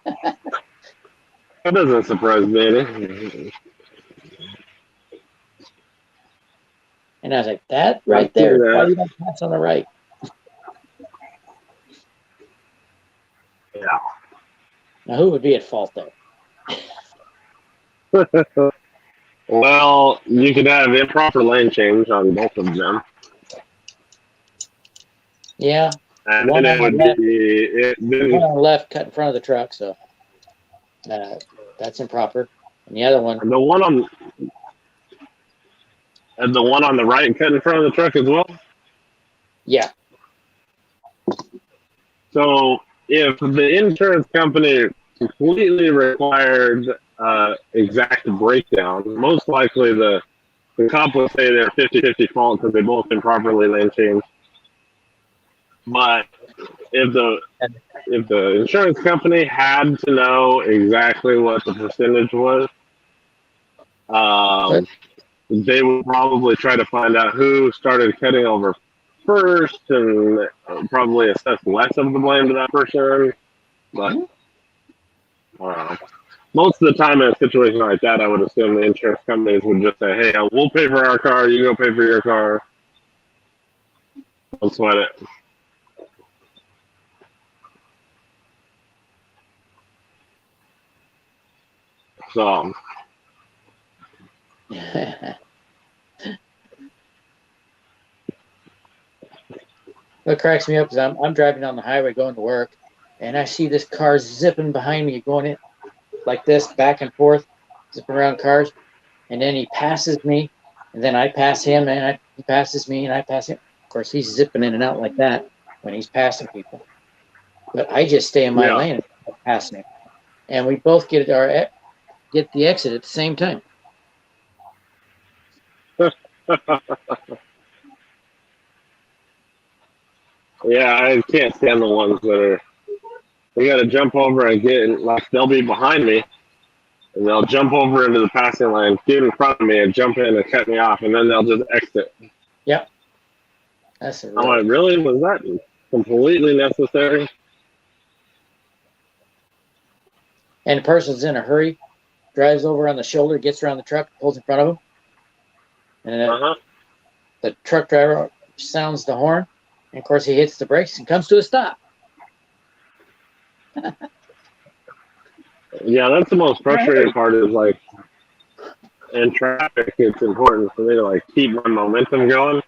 That doesn't surprise me. And I was like, that right there is why you don't pass on the right. Yeah. Now, who would be at fault there? Well, you could have improper lane change on both of them. Yeah. And One then it would be... one on the left cut in front of the truck, so that's improper. And the other one... The one on the right cut in front of the truck as well? Yeah. So if the insurance company completely required exact breakdown, most likely the cop will say they're 50-50 fault because they both improperly lane changed. But if the insurance company had to know exactly what the percentage was, they would probably try to find out who started cutting over first and probably assess less of the blame to that person. But most of the time in a situation like that, I would assume the insurance companies would just say, hey, we'll pay for our car, you go pay for your car. Don't sweat it. So... What cracks me up is I'm driving down the highway going to work, and I see this car zipping behind me, going in like this, back and forth, zipping around cars, and then he passes me, and then I pass him, and he passes me, and I pass him. Of course, he's zipping in and out like that when he's passing people. But I just stay in my lane and pass him, and we both get the exit at the same time. Yeah, I can't stand the ones that are, they got to jump over and get, like, they'll be behind me, and they'll jump over into the passing lane, get in front of me, and jump in and cut me off, and then they'll just exit. Yep. That's a I'm like, really? Was that completely necessary? And the person's in a hurry, drives over on the shoulder, gets around the truck, pulls in front of him, and then the truck driver sounds the horn. And of course, he hits the brakes and comes to a stop. Yeah, that's the most frustrating part is, like, in traffic, it's important for me to, like, keep my momentum going.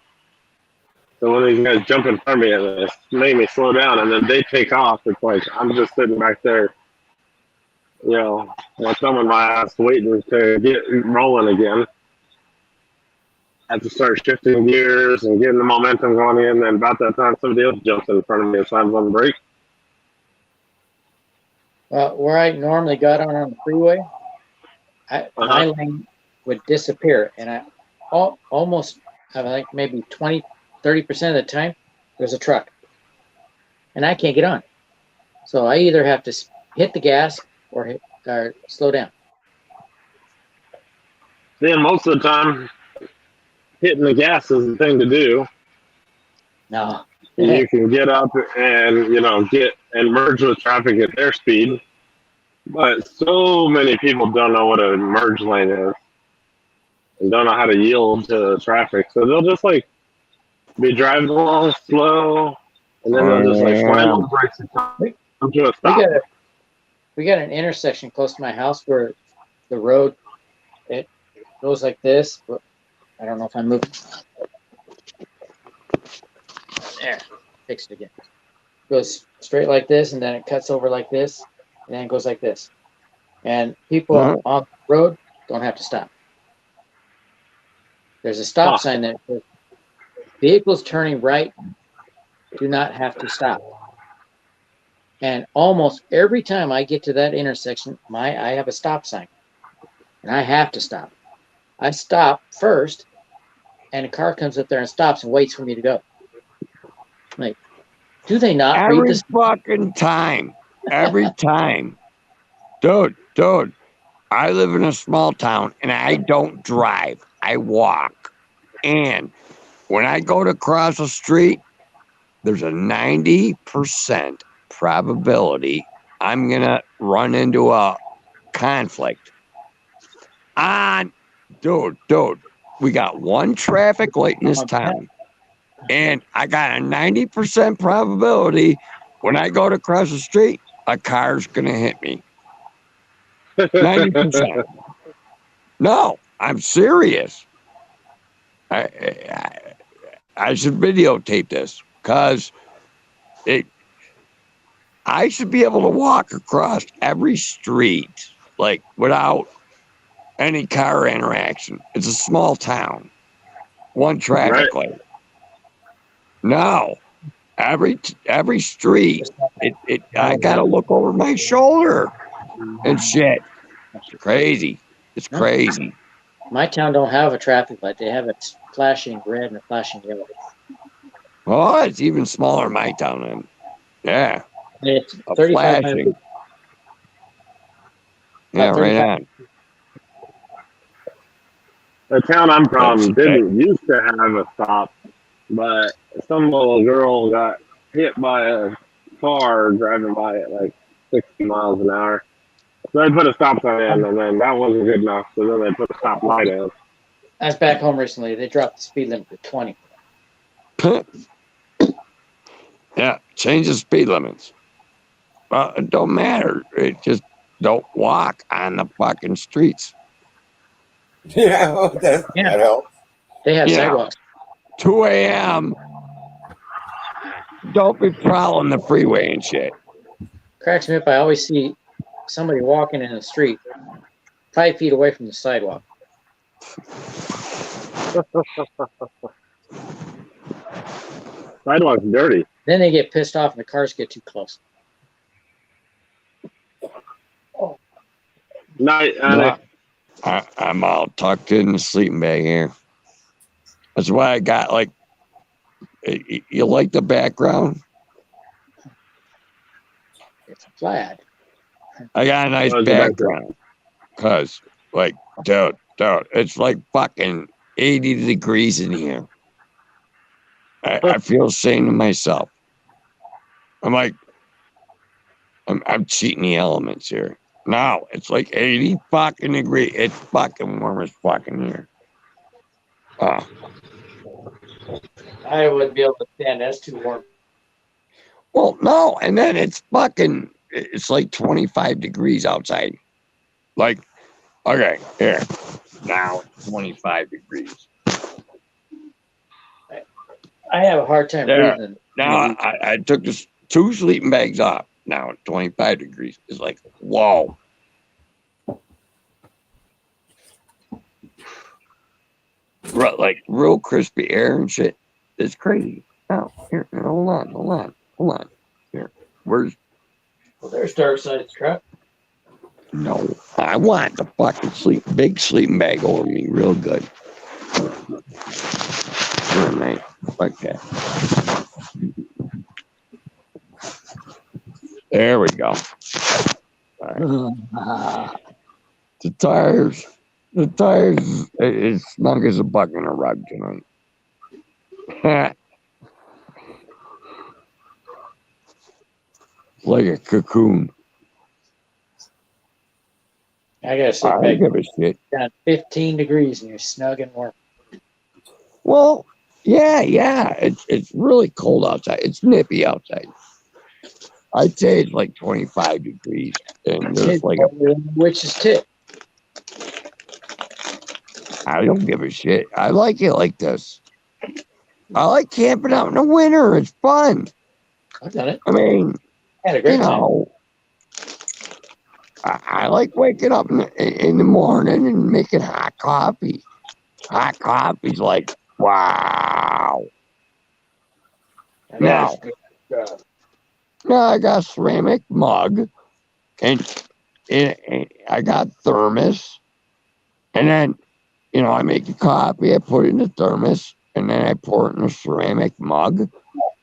So when these guys jump in front of me and it made me slow down and then they take off, it's like I'm just sitting back there, you know, my thumb in my ass waiting to get rolling again. I have to start shifting gears and getting the momentum going in, and about that time somebody else jumps in front of me and slams on the brake. Where I normally got on the freeway, my lane would disappear, and I almost, I think maybe 20-30% of the time, there's a truck and I can't get on. So I either have to hit the gas or slow down. Then most of the time, hitting the gas is the thing to do. No. You can get up and, get and merge with traffic at their speed. But so many people don't know what a merge lane is and don't know how to yield to traffic. So they'll just be driving along slow, and then they'll just slam on the brakes and come to a stop. We got an intersection close to my house where the road, it goes like this. I don't know if I'm moving. There, fixed it again. Goes straight like this, and then it cuts over like this, and then it goes like this. And people on the road don't have to stop. There's a stop sign that says vehicles turning right do not have to stop. And almost every time I get to that intersection, I have a stop sign, and I have to stop. I stop first, and a car comes up there and stops and waits for me to go. Like, do they not read this? Every fucking time. Every time. Dude, I live in a small town, and I don't drive. I walk. And when I go to cross a street, there's a 90% probability I'm going to run into a conflict. Dude, we got one traffic light in this town, and I got a 90% probability when I go to cross the street, a car's going to hit me. 90%. No, I'm serious. I should videotape this because I should be able to walk across every street without any car interaction. It's a small town. One traffic light. No, every street, I gotta look over my shoulder and shit. It's crazy. It's crazy. My town don't have a traffic light. They have a flashing red and a flashing yellow. Oh, it's even smaller in my town. Then. Yeah. It's a flashing. Yeah, right on. The town I'm from didn't used to have a stop, but some little girl got hit by a car driving by at 60 miles an hour. So they put a stop sign in, and then that wasn't good enough, so then they put a stop light in. I was back home recently. They dropped the speed limit to 20. Yeah, change the speed limits. Well, it don't matter. It just don't walk on the fucking streets. Yeah, that helps. They have sidewalks. 2 a.m. Don't be prowling the freeway and shit. Cracks me up. I always see somebody walking in the street 5 feet away from the sidewalk. Sidewalk's dirty. Then they get pissed off and the cars get too close. I'm all tucked in the sleeping bag here. That's why I got you like the background? It's flat. I got a nice background. Cause dude, it's fucking 80 degrees in here. I feel sane to myself. I'm cheating the elements here. No, it's 80 fucking degrees. It's fucking warm as fucking here. I wouldn't be able to stand. That's too warm. Well, no, and then it's 25 degrees outside. Okay, here. Now it's 25 degrees. I have a hard time breathing. Now I took 2 sleeping bags off. Now at 25 degrees. It's whoa. Real crispy air and shit. It's crazy. Now, here, hold on. Here, where's... Well, there's dark side of the truck. No, I want the fucking big sleeping bag over me real good. Here, mate. Like that. There we go. All right. The tires, it's snug as a bug in a rug tonight. Like a cocoon. I gotta sit I don't back give a shit. down 15 degrees and you're snug and warm. Well, yeah. It's really cold outside. It's nippy outside. I'd say it's like 25 degrees. And there's like witch's tip. I don't give a shit. I like it like this. I like camping out in the winter. It's fun. I've done it. I mean, I had a great time. I like waking up in the morning and making hot coffee. Hot coffee's like, wow. Now I got a ceramic mug, and I got thermos, and then, I make the coffee, I put it in the thermos, and then I pour it in a ceramic mug.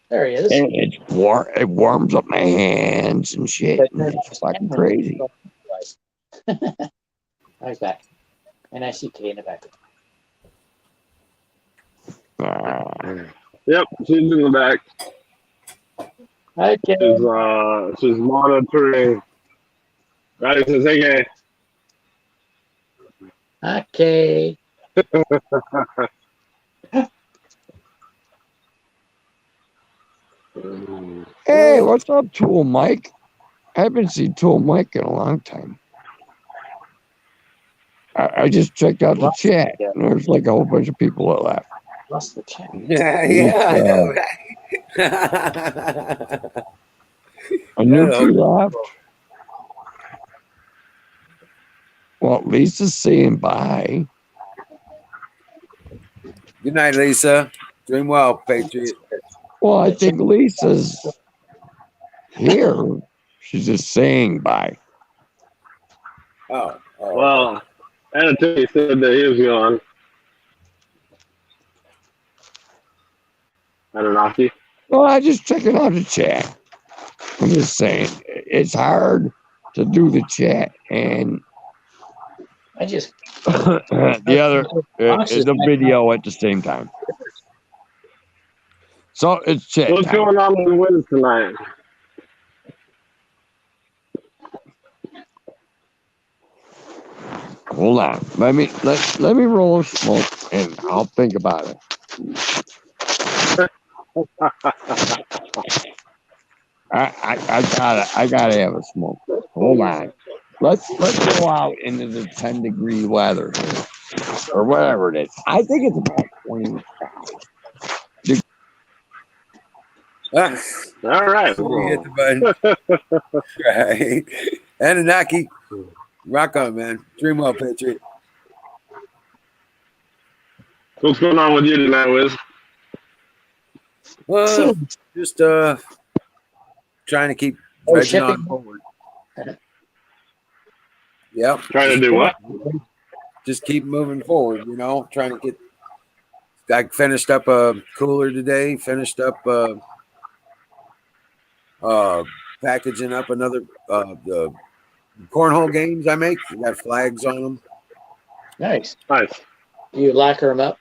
There he is. And it warms up my hands and shit. And it's fucking crazy. I was back. And I see Kay in the back. Yep, she's in the back. Hi, Kay. She's monitoring. Right, says, hey, Kay. Hi, Kay. Hey, what's up, Tool Mike? I haven't seen Tool Mike in a long time. I just checked out the chat, and there's like a whole bunch of people that left. Lost the chat. Yeah, I know, right? And Nuki left. Well, Lisa's saying bye. Good night, Lisa. Dream well, Patriot. Well, I think Lisa's here. She's just saying bye. Oh. Well, Anatoly said that he was gone. Anunnaki. Well, I just checking out the chat. I'm just saying it's hard to do the chat and I just the video at the same time. So it's chat. What's going on with the Wiz tonight? Hold on. Let me roll a smoke and I'll think about it. I gotta have a smoke. Hold on. Let's go out into the 10-degree weather here, or whatever it is. I think it's about 20. All right. We hit the button. Right. Anunnaki. Rock on, man. Dream well, Patriot. What's going on with you tonight, Wiz? Well, just trying to keep dredging on forward. Yep. Trying to do what? Just keep moving forward, trying to get. I finished up a cooler today, finished up packaging up another the cornhole games I make. We got flags on them. Nice. Nice. Do you lacquer them up?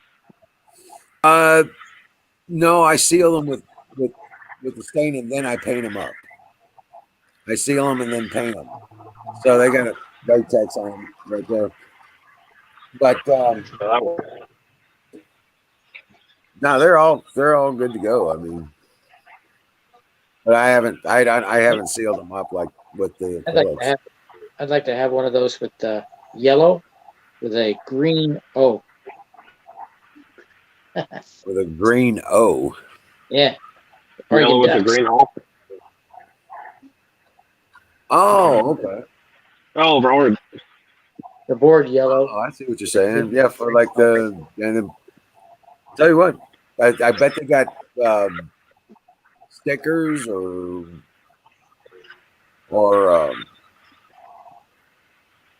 No, I seal them with the stain and then I paint them up. I seal them and then paint them. So they got a latex on them right there. But no, they're all good to go. I mean, but I haven't sealed them up like with the. I'd like to have one of those with yellow with a green O. With a green O. Yeah. Yellow with a green hole. Oh, okay. Oh, Robert. The board yellow. Oh, I see what you're saying. Yeah, for like and then tell you what, I bet they got stickers or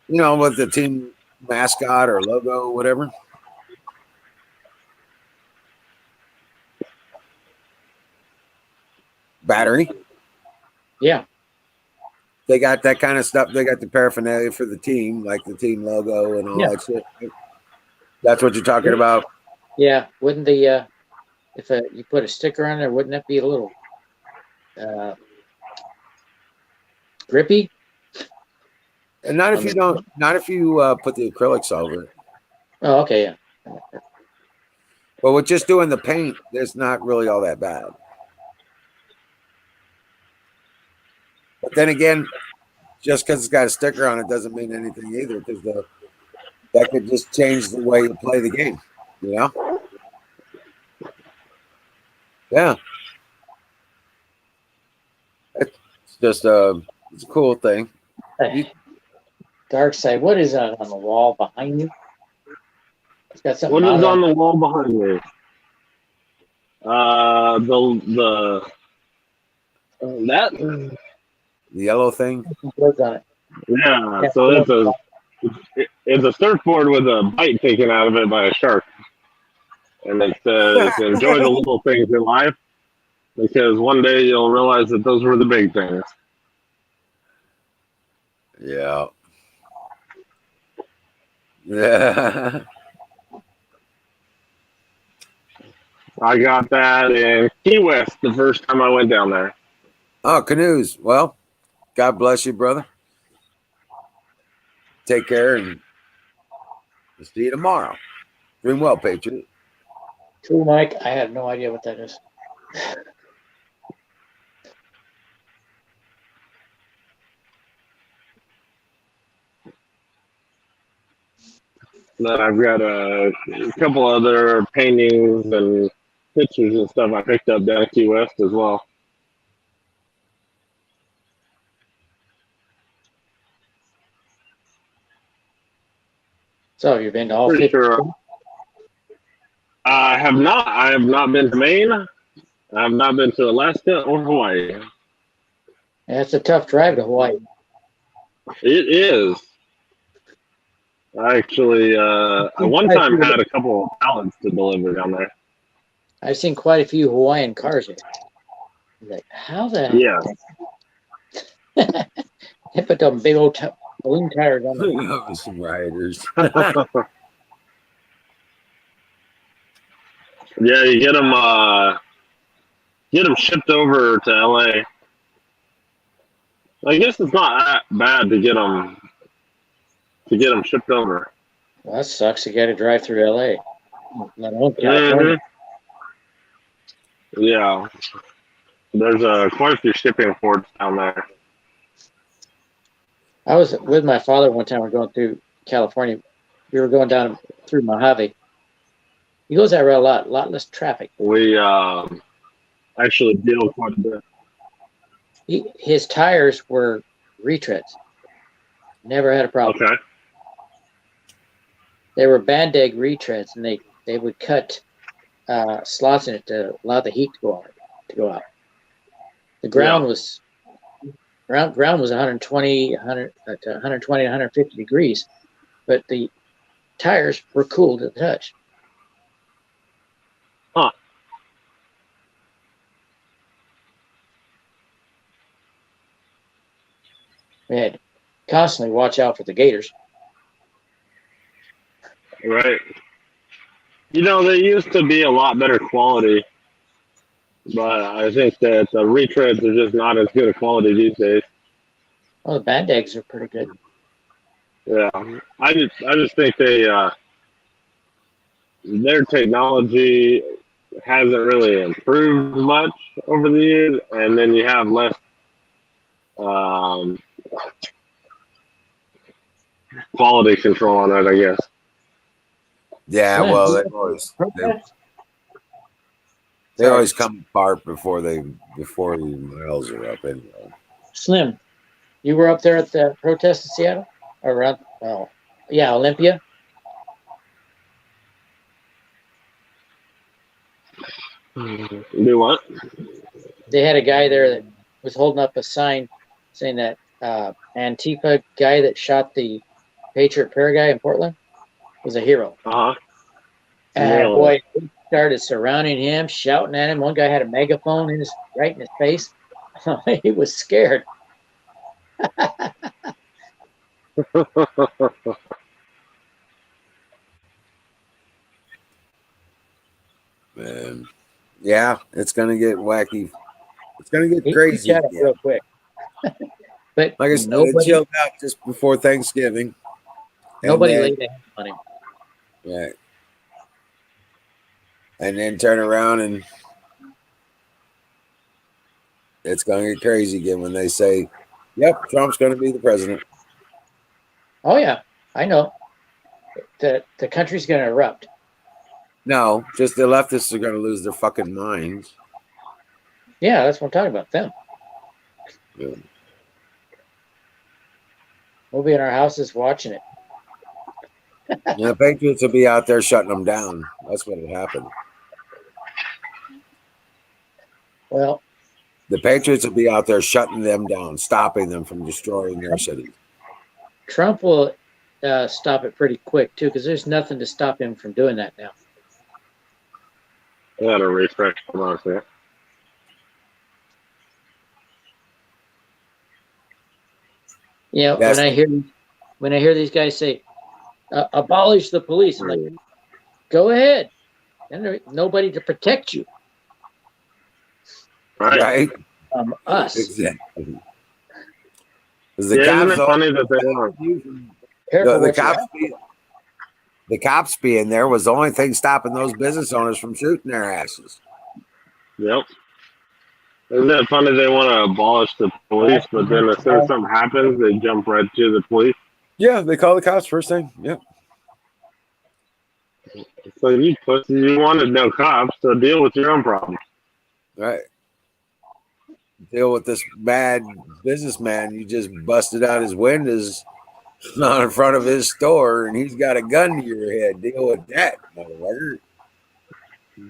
with the team mascot or logo, whatever. Battery. Yeah. they got that kind of stuff. They got the paraphernalia for the team, like the team logo and all Yeah. that shit. That's what you're talking about. Yeah, wouldn't the if you put a sticker on there, wouldn't that be a little grippy? And not if you don't, not if you put the acrylics over it. Oh, okay, yeah. But with just doing the paint, it's not really all that bad. But then again, just because it's got a sticker on it doesn't mean anything either, because that could just change the way you play the game. You know? Yeah. It's just it's a cool thing. Dark side. What is that on the wall behind you? It's got something. What is on the wall behind me? That The yellow thing. Words on it. Yeah, so it's a surfboard with a bite taken out of it by a shark, and it says, "Enjoy the little things in life, because one day you'll realize that those were the big things." Yeah. Yeah. I got that in Key West the first time I went down there. Oh, canoes. Well, God bless you, brother. Take care, and we'll see you tomorrow. Dream well, Patriot. True, Mike. I have no idea what that is. Then I've got a couple other paintings and pictures and stuff I picked up down at Key West as well. So you've been to all Pretty 50 sure. states? I have not. I have not been to Maine. I have not been to Alaska or Hawaii. That's a tough drive to Hawaii. It is. I actually, I one time had a couple of pallets to deliver down there. I've seen quite a few Hawaiian cars here. Like, how the Yeah. they put them big old balloon tires on them. Some rioters. Yeah, you get them shipped over to LA. I guess it's not that bad to get them shipped over. Well, that sucks. You got to drive through LA. Let alone California. Mm-hmm. Yeah, there's quite a few shipping ports down there. I was with my father one time. We're going through California. We were going down through Mojave. He goes that route a lot less traffic. We actually deal quite a bit. His tires were retreads. Never had a problem. Okay. They were Band-Aid retreads, and they would cut slots in it to allow the heat to go out. The ground was ground was 120 to 150 degrees, but the tires were cool to the touch. Huh. We had to constantly watch out for the gators. Right. You know, they used to be a lot better quality, but I think that the retreads are just not as good a quality these days. Well, the Band-Aids are pretty good. Yeah, I just think their technology hasn't really improved much over the years, and then you have less quality control on it, I guess. Yeah, well, they always come apart before the miles are up anyway. Slim, you were up there at the protest in Seattle? Or around, Olympia? Do what? They had a guy there that was holding up a sign saying that Antifa guy that shot the Patriot Prayer guy in Portland was a hero. Uh-huh. And boy, they started surrounding him, shouting at him. One guy had a megaphone right in his face. He was scared. Man. Yeah, it's gonna get wacky. It's gonna get He crazy shut up again. real quick. But Like I said, it nobody chilled out just before Thanksgiving. And then, laid a hand on him. right. And then turn around and it's gonna get crazy again when they say, "Yep, Trump's gonna be the president." Oh yeah, I know. The country's gonna erupt. No, just the leftists are gonna lose their fucking minds. Yeah, that's what I'm talking about. Them. Yeah. We'll be in our houses watching it. And the Patriots will be out there shutting them down. That's what will happen. Well, The Patriots will be out there shutting them down, stopping them from destroying their cities. Trump will stop it pretty quick too, because there's nothing to stop him from doing that now. I gotta refresh the market. You know, That's when I hear these guys say, "Abolish the police," I'm like, "Go ahead." And there's nobody to protect you. right. Us. Exactly. The Yeah, isn't cops, it funny that they want? Careful the what you cops, ask. the cops being there was the only thing stopping those business owners from shooting their asses. Yep. Isn't it funny they want to abolish the police, but then as soon as something happens, they jump right to the police? Yeah, they call the cops first thing. Yeah. So you pussies, you wanted no cops, so deal with your own problems. Right. Deal with this mad businessman. You just busted out his windows on in front of his store, and he's got a gun to your head. Deal with that, motherfucker.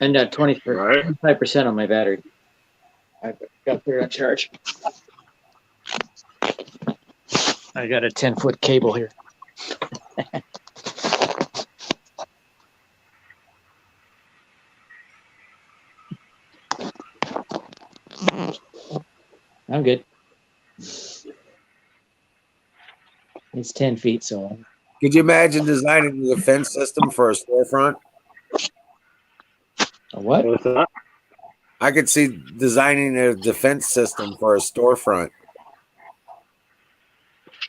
And 25% on my battery. I got to put it on charge. I got a 10-foot cable here. I'm good. It's 10 feet, so. Could you imagine designing the defense system for a storefront? A what? What's that? I could see designing a defense system for a storefront.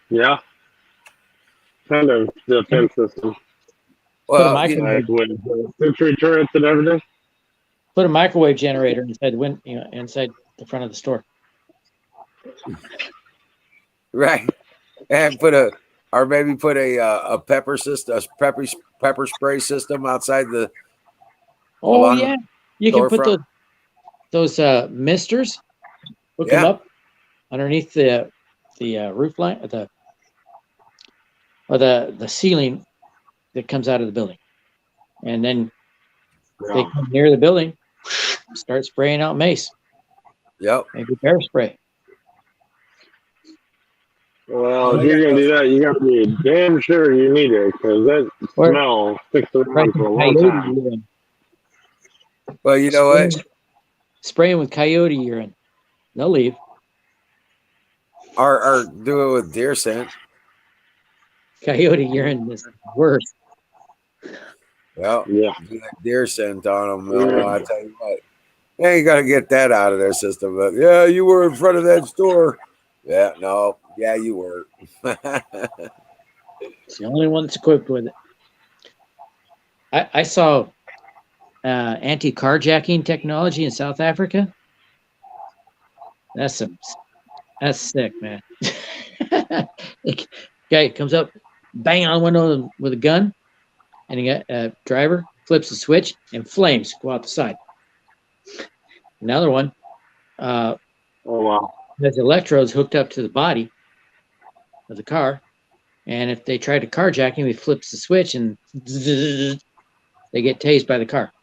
Yeah. Kind of defense system. Well, Like with sentry turrets and everything. Put a microwave generator inside inside the front of the store. right, and maybe put a pepper system, a pepper spray system outside the. Oh yeah, you can put storefront. those misters. Hook them up underneath the roof line, the ceiling that comes out of the building, and then they come near the building, start spraying out mace. Yep. Maybe bear spray. Well, if you're gonna do that, you got to be damn sure you need it, because that smell sticks around for a long time. Well, you know what? Spraying with coyote urine. They'll leave. Or do it with deer scent. Coyote urine is worse. Well, yeah. Do that deer scent on them. Well, I tell you what. Yeah, you got to get that out of their system. But yeah, you were in front of that store. Yeah, no. Yeah, you were. It's the only one that's equipped with it. I saw anti-carjacking technology in South Africa. That's sick, man. Guy comes up, bang on the window with a gun, and a driver flips the switch and flames go out the side. Another one oh wow, has electrodes hooked up to the body of the car, and if they try to carjack him, he flips the switch and they get tased by the car.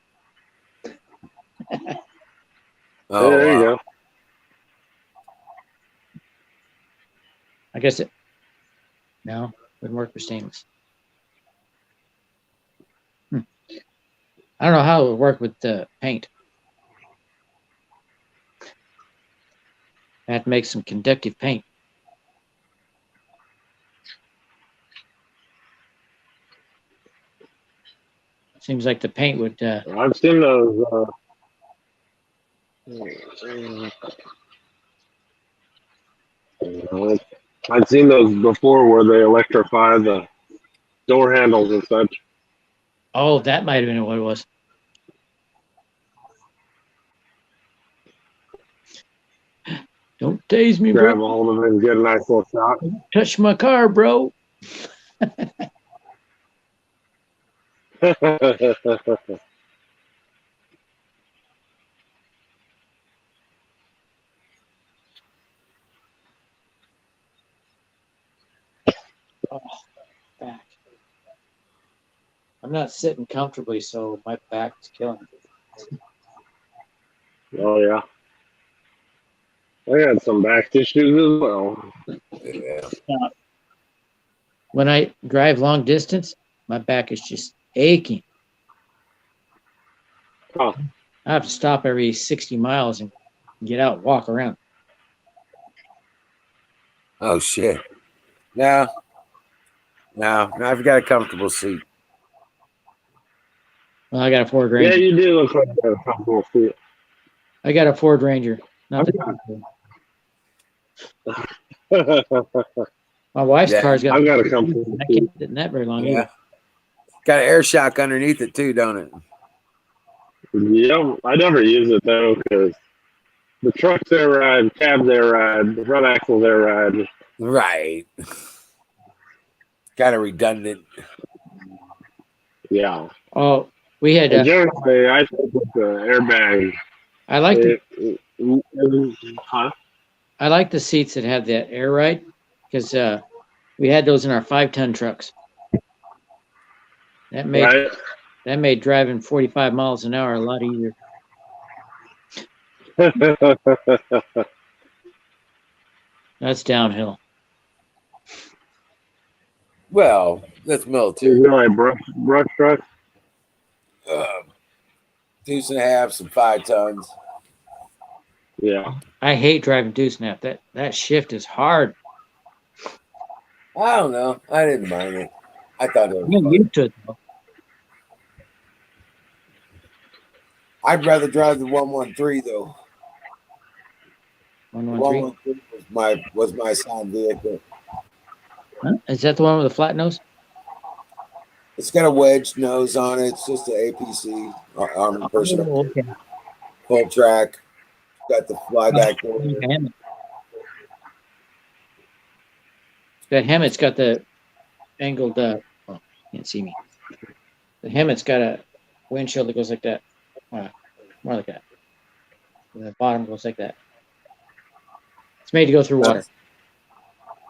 there you go. I guess it wouldn't work for stainless. I don't know how it would work with the paint. I have to make some conductive paint. Seems like the paint would. I've seen those. I've seen those before where they electrify the door handles and such. Oh, that might have been what it was. Don't tase me, Grab a bro. hold of it and get a nice little shot. Touch my car, bro. Oh, back. I'm not sitting comfortably, so my back's killing me. Oh yeah. I had some back issues as well. Yeah. When I drive long distance, my back is just aching. Huh. I have to stop every 60 miles and get out and walk around. Oh shit. No. I've got a comfortable seat. Well, I got a Ford Yeah, Ranger. you do look like a comfortable seat. I got a Ford Ranger. Not my wife's Yeah. car's got. I've got a comfortable I seat. can't sit in that very long Yeah. either. Got an air shock underneath it too, don't it? Yep. I never use it though because the truck's air ride, cab's air ride, the front axle's air ride. Right. Kind of redundant. Yeah. Oh, we had. And generally, I think with the airbag, I like huh? I like the seats that have that air ride because we had those in our 5-ton trucks. That made driving 45 miles an hour a lot easier. That's downhill. Well, that's military. You know, like brush truck. Deuce and a half, some 5 tons. Yeah. I hate driving deuce snap. That shift is hard. I don't know. I didn't mind it. I thought it was I'm fun. used to it though. I'd rather drive the 113 though. 113. 113 was my assigned vehicle. Huh? Is that the one with the flat nose? It's got a wedge nose on it. It's just an APC, Armored Personnel. Oh, okay. Full track. Got the flyback door. That Hammett's got the angled. Oh, can't see me. The Hammett's got a windshield that goes like that. More like that. And the bottom goes like that. It's made to go through water.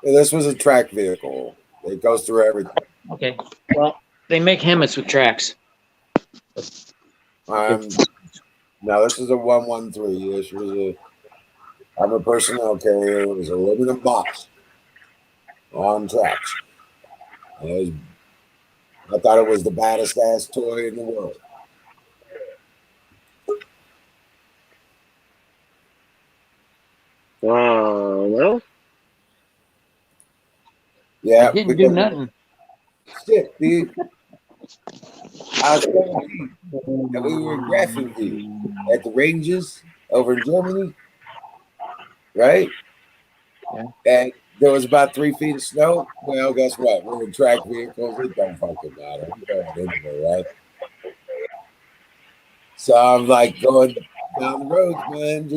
This was a track vehicle. It goes through everything. Okay. Well, they make Hammets with tracks. No, this is a 113. This was a Armored Personnel carrier. It was a aluminum box on tracks. I thought it was the baddest ass toy in the world. Well. Yeah. It didn't do nothing. Shit, dude. I was telling you that we were in Grafenville at the ranges over in Germany, right? Yeah. And there was about 3 feet of snow. Well, guess what? We're in track vehicles. It don't fucking matter. We're going anywhere, right? So I'm like going down the roads, man.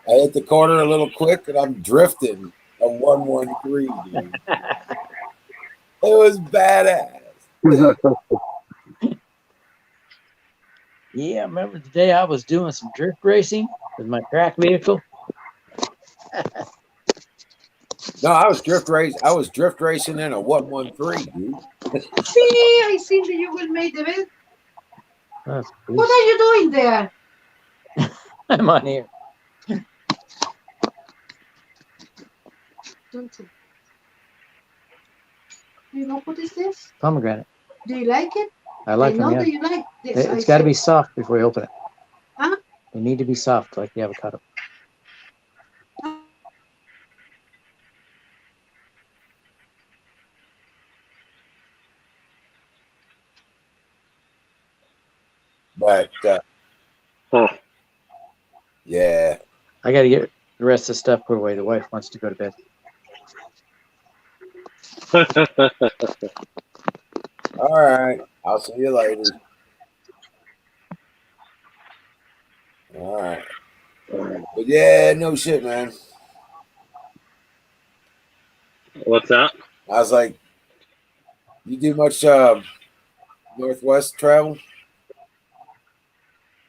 I hit the corner a little quick and I'm drifting a 113, dude. It was badass. Yeah, I remember the day I was doing some drift racing with my track vehicle. No, I was drift racing in a 113, dude. See, I think that you will make the bed. What are you doing there? I'm on here. Don't you? You know what is this? Pomegranate. Do you like it? I like I them, know yeah. that you like this. It's got to be soft before you open it. Huh? They need to be soft like the avocado. But yeah, I got to get the rest of the stuff put away. The wife wants to go to bed. all right. I'll see you later. All right. But yeah, no shit, man. What's that? I was like, you do much Northwest travel?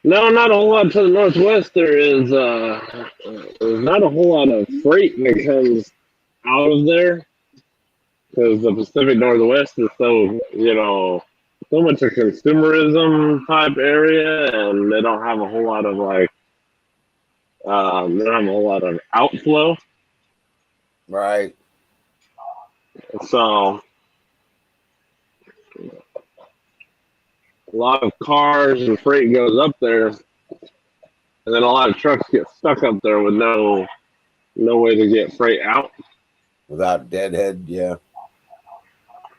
No, not a whole lot to the northwest. There's not a whole lot of freight that comes out of there because the Pacific Northwest is so so much a consumerism type area, and they don't have a whole lot of they don't have a whole lot of outflow. Right. So a lot of cars and freight goes up there, and then a lot of trucks get stuck up there with no way to get freight out. Without deadhead, yeah.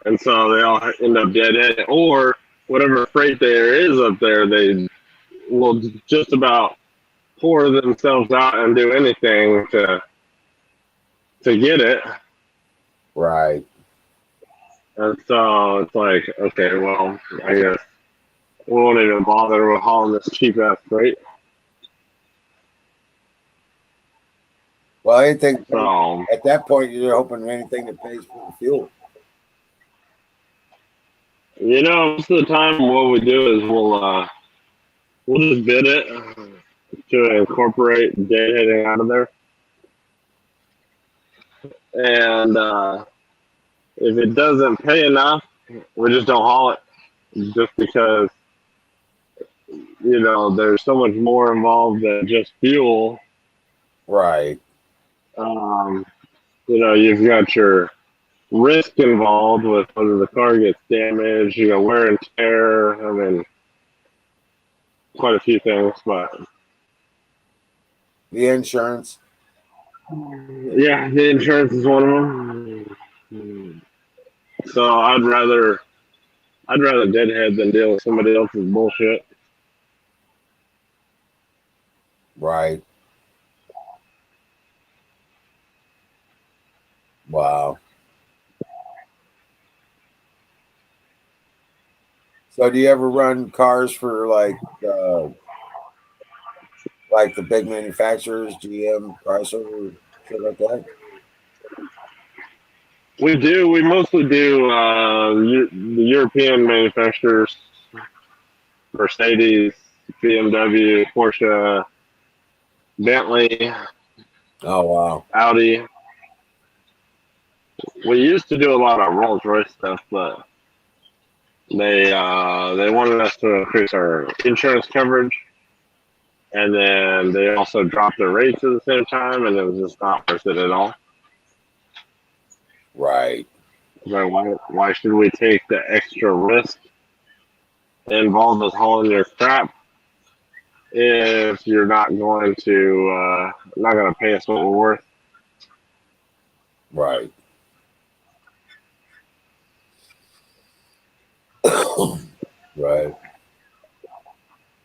And so they all end up deadhead, or whatever freight there is up there, they will just about pour themselves out and do anything to get it. Right. And so it's like, okay, well, I guess we won't even bother with hauling this cheap ass freight. Well, anything So at that point, you're hoping anything that pays for the fuel. most of the time, what we do is we'll just bid it to incorporate deadheading out of there, and if it doesn't pay enough, we just don't haul it, just because there's so much more involved than just fuel. Right. You've got your risk involved with whether the car gets damaged, wear and tear. I mean, quite a few things, but The insurance. yeah, the insurance is one of them. So I'd rather deadhead than deal with somebody else's bullshit. Right. Wow. So do you ever run cars for like the big manufacturers, GM, Chrysler, shit like that? We do. We mostly do the European manufacturers: Mercedes, BMW, Porsche, Bentley. Oh wow. Audi. We used to do a lot of Rolls Royce stuff, but they wanted us to increase our insurance coverage, and then they also dropped their rates at the same time, and it was just not worth it at all. Right. Like, why should we take the extra risk involved with hauling your crap if you're not going to pay us what we're worth? Right. Right.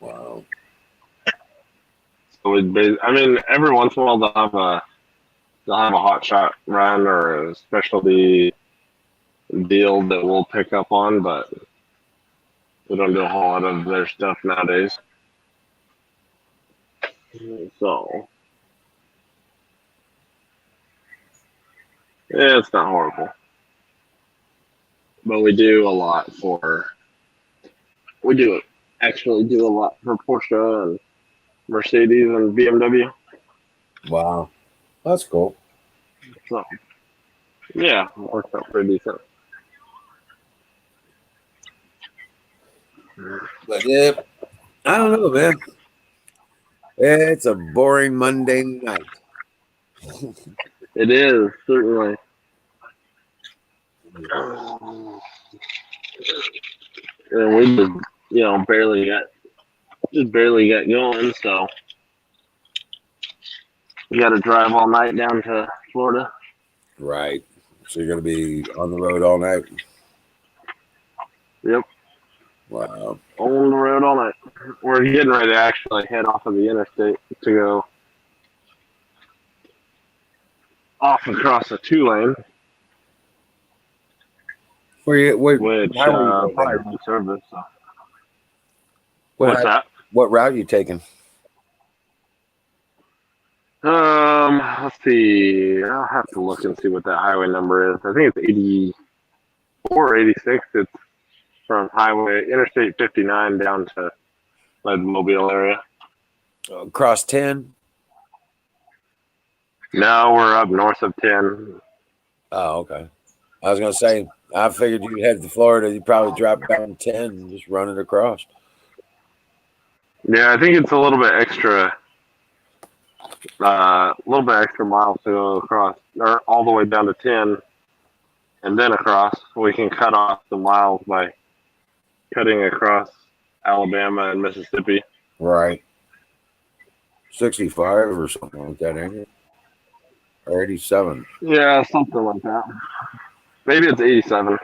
Wow. So every once in a while they'll have a hot shot run or a specialty deal that we'll pick up on, but we don't do a whole lot of their stuff nowadays. So yeah, it's not horrible, but we do actually do a lot for Porsche and Mercedes and BMW. Wow. That's cool. So yeah, it works out pretty decent. But yeah, I don't know, man. It's a boring, mundane night. It is, certainly. And we just, barely got going, so we got to drive all night down to Florida. Right. So you're going to be on the road all night? Yep. Wow. On the road all night. We're getting ready to actually head off of the interstate to go off across a 2-lane, which probably won't service. So. What's that? What route are you taking? Let's see. I'll have to look and see what that highway number is. I think it's 84 or 86. It's from Interstate 59 down to the Mobile area. Across 10? No, we're up north of 10. Oh, okay. I was going to say, I figured you'd head to Florida. You'd probably drop down 10 and just run it across. Yeah, I think it's a little bit extra. Miles to go across, or all the way down to 10, and then across. We can cut off the miles by cutting across Alabama and Mississippi. Right. 65 or something like that, ain't it? Or 87. Yeah, something like that. Maybe it's 87.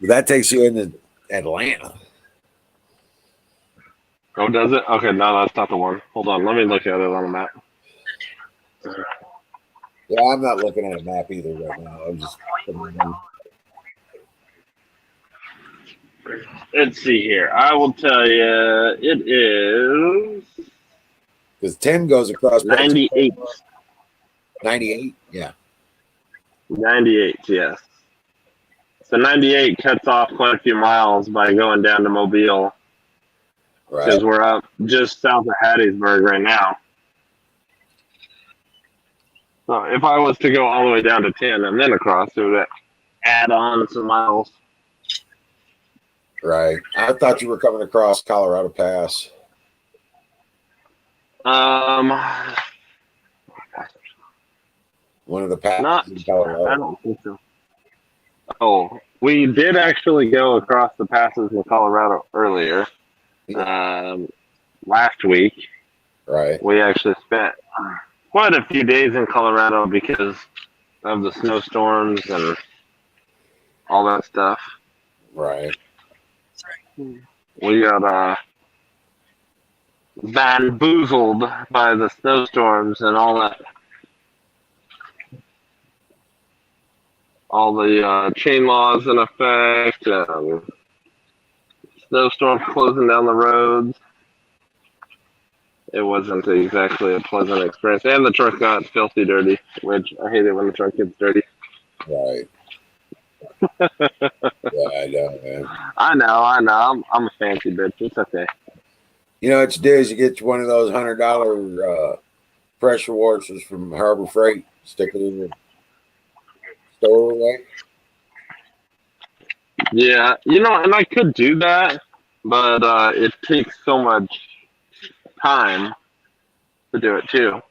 That takes you into Atlanta. Oh, does it? Okay, no, that's not the one. Hold on, let me look at it on the map. Yeah, I'm not looking at a map either right now. I'm just Let's see here. I will tell you, it is because 10 goes across 98. 98, yeah. 98, yes. So 98 cuts off quite a few miles by going down to Mobile. Right. Because we're up just south of Hattiesburg right now. So if I was to go all the way down to 10 and then across, it would add on some miles. Right. I thought you were coming across Colorado Pass. One of the passes in Colorado. I don't think so. Oh, we did actually go across the passes in Colorado earlier. Last week. Right. We actually spent quite a few days in Colorado because of the snowstorms and all that stuff. Right. We got bamboozled by the snowstorms and all that. All the chain laws in effect, snowstorms closing down the roads. It wasn't exactly a pleasant experience. And the truck got filthy dirty, which I hate it when the truck gets dirty. Right. Yeah, I know, man. I know. I'm a fancy bitch. It's okay. You know what you do is you get one of those $100 pressure washers from Harbor Freight, stick it in your stowaway. Yeah, and I could do that, but it takes so much time to do it too.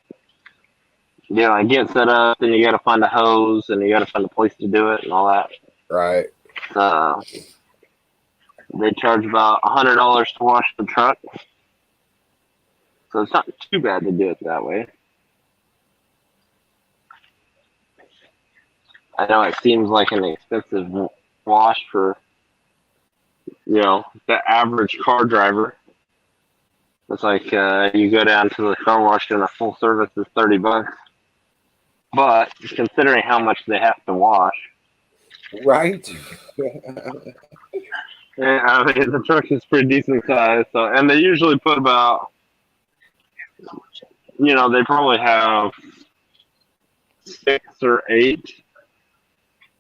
I get set up, and you got to find a hose, and you got to find a place to do it, and all that. Right. They charge about $100 to wash the truck, so it's not too bad to do it that way. I know it seems like an expensive wash for, the average car driver. It's like you go down to the car wash and a full service is $30. But considering how much they have to wash, right? Yeah, I mean the truck is pretty decent size. So, and they usually put about, they probably have 6 or 8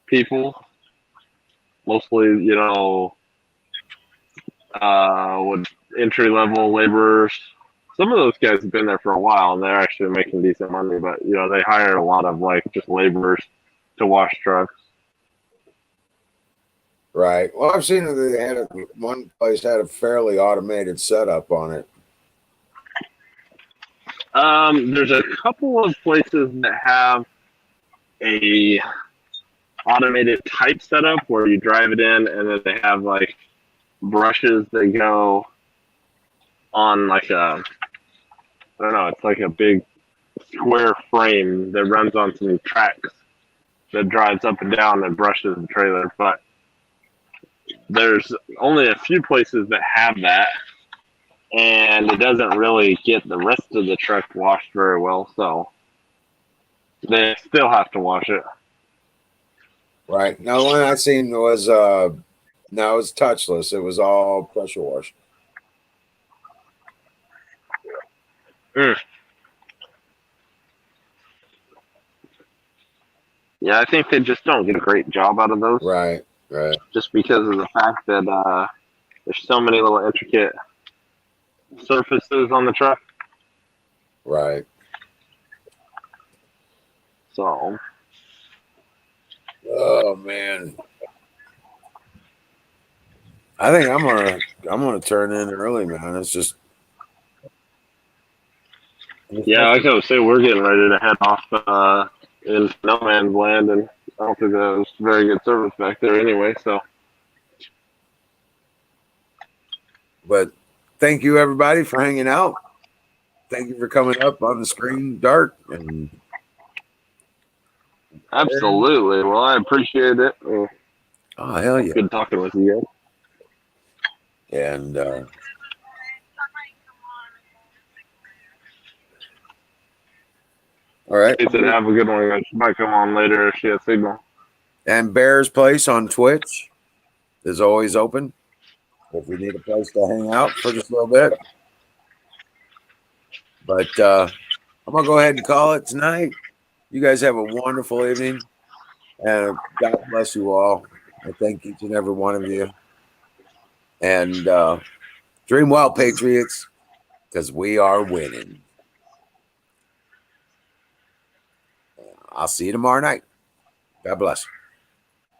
people, mostly, with entry-level laborers. Some of those guys have been there for a while, and they're actually making decent money, but, they hire a lot of, just laborers to wash trucks. Right. Well, I've seen that they had one place had a fairly automated setup on it. There's a couple of places that have a automated type setup where you drive it in, and then they have, brushes that go on, I don't know, it's like a big square frame that runs on some tracks that drives up and down and brushes the trailer. But there's only a few places that have that, and it doesn't really get the rest of the truck washed very well, so they still have to wash it. Right. Now, the one I seen was no, it was touchless. It was all pressure wash. Yeah, I think they just don't get a great job out of those. Right. Right. Just because of the fact that there's so many little intricate surfaces on the truck. Right. So. Oh man. I think I'm gonna turn in early, man. It's just. Yeah, like I was saying, we're getting ready to head off in no man's land, and I don't think that was very good service back there anyway. So, but thank you everybody for hanging out. Thank you for coming up on the screen, Dark. And absolutely. Well, I appreciate it. Oh hell yeah! Good talking with you guys. And all right. He said, "Have a good one, guys. She might come on later if she has signal." And Bear's Place on Twitch is always open if we need a place to hang out for just a little bit. But I'm gonna go ahead and call it tonight. You guys have a wonderful evening, and God bless you all. I thank each and every one of you. And dream well, Patriots, because we are winning. I'll see you tomorrow night. God bless.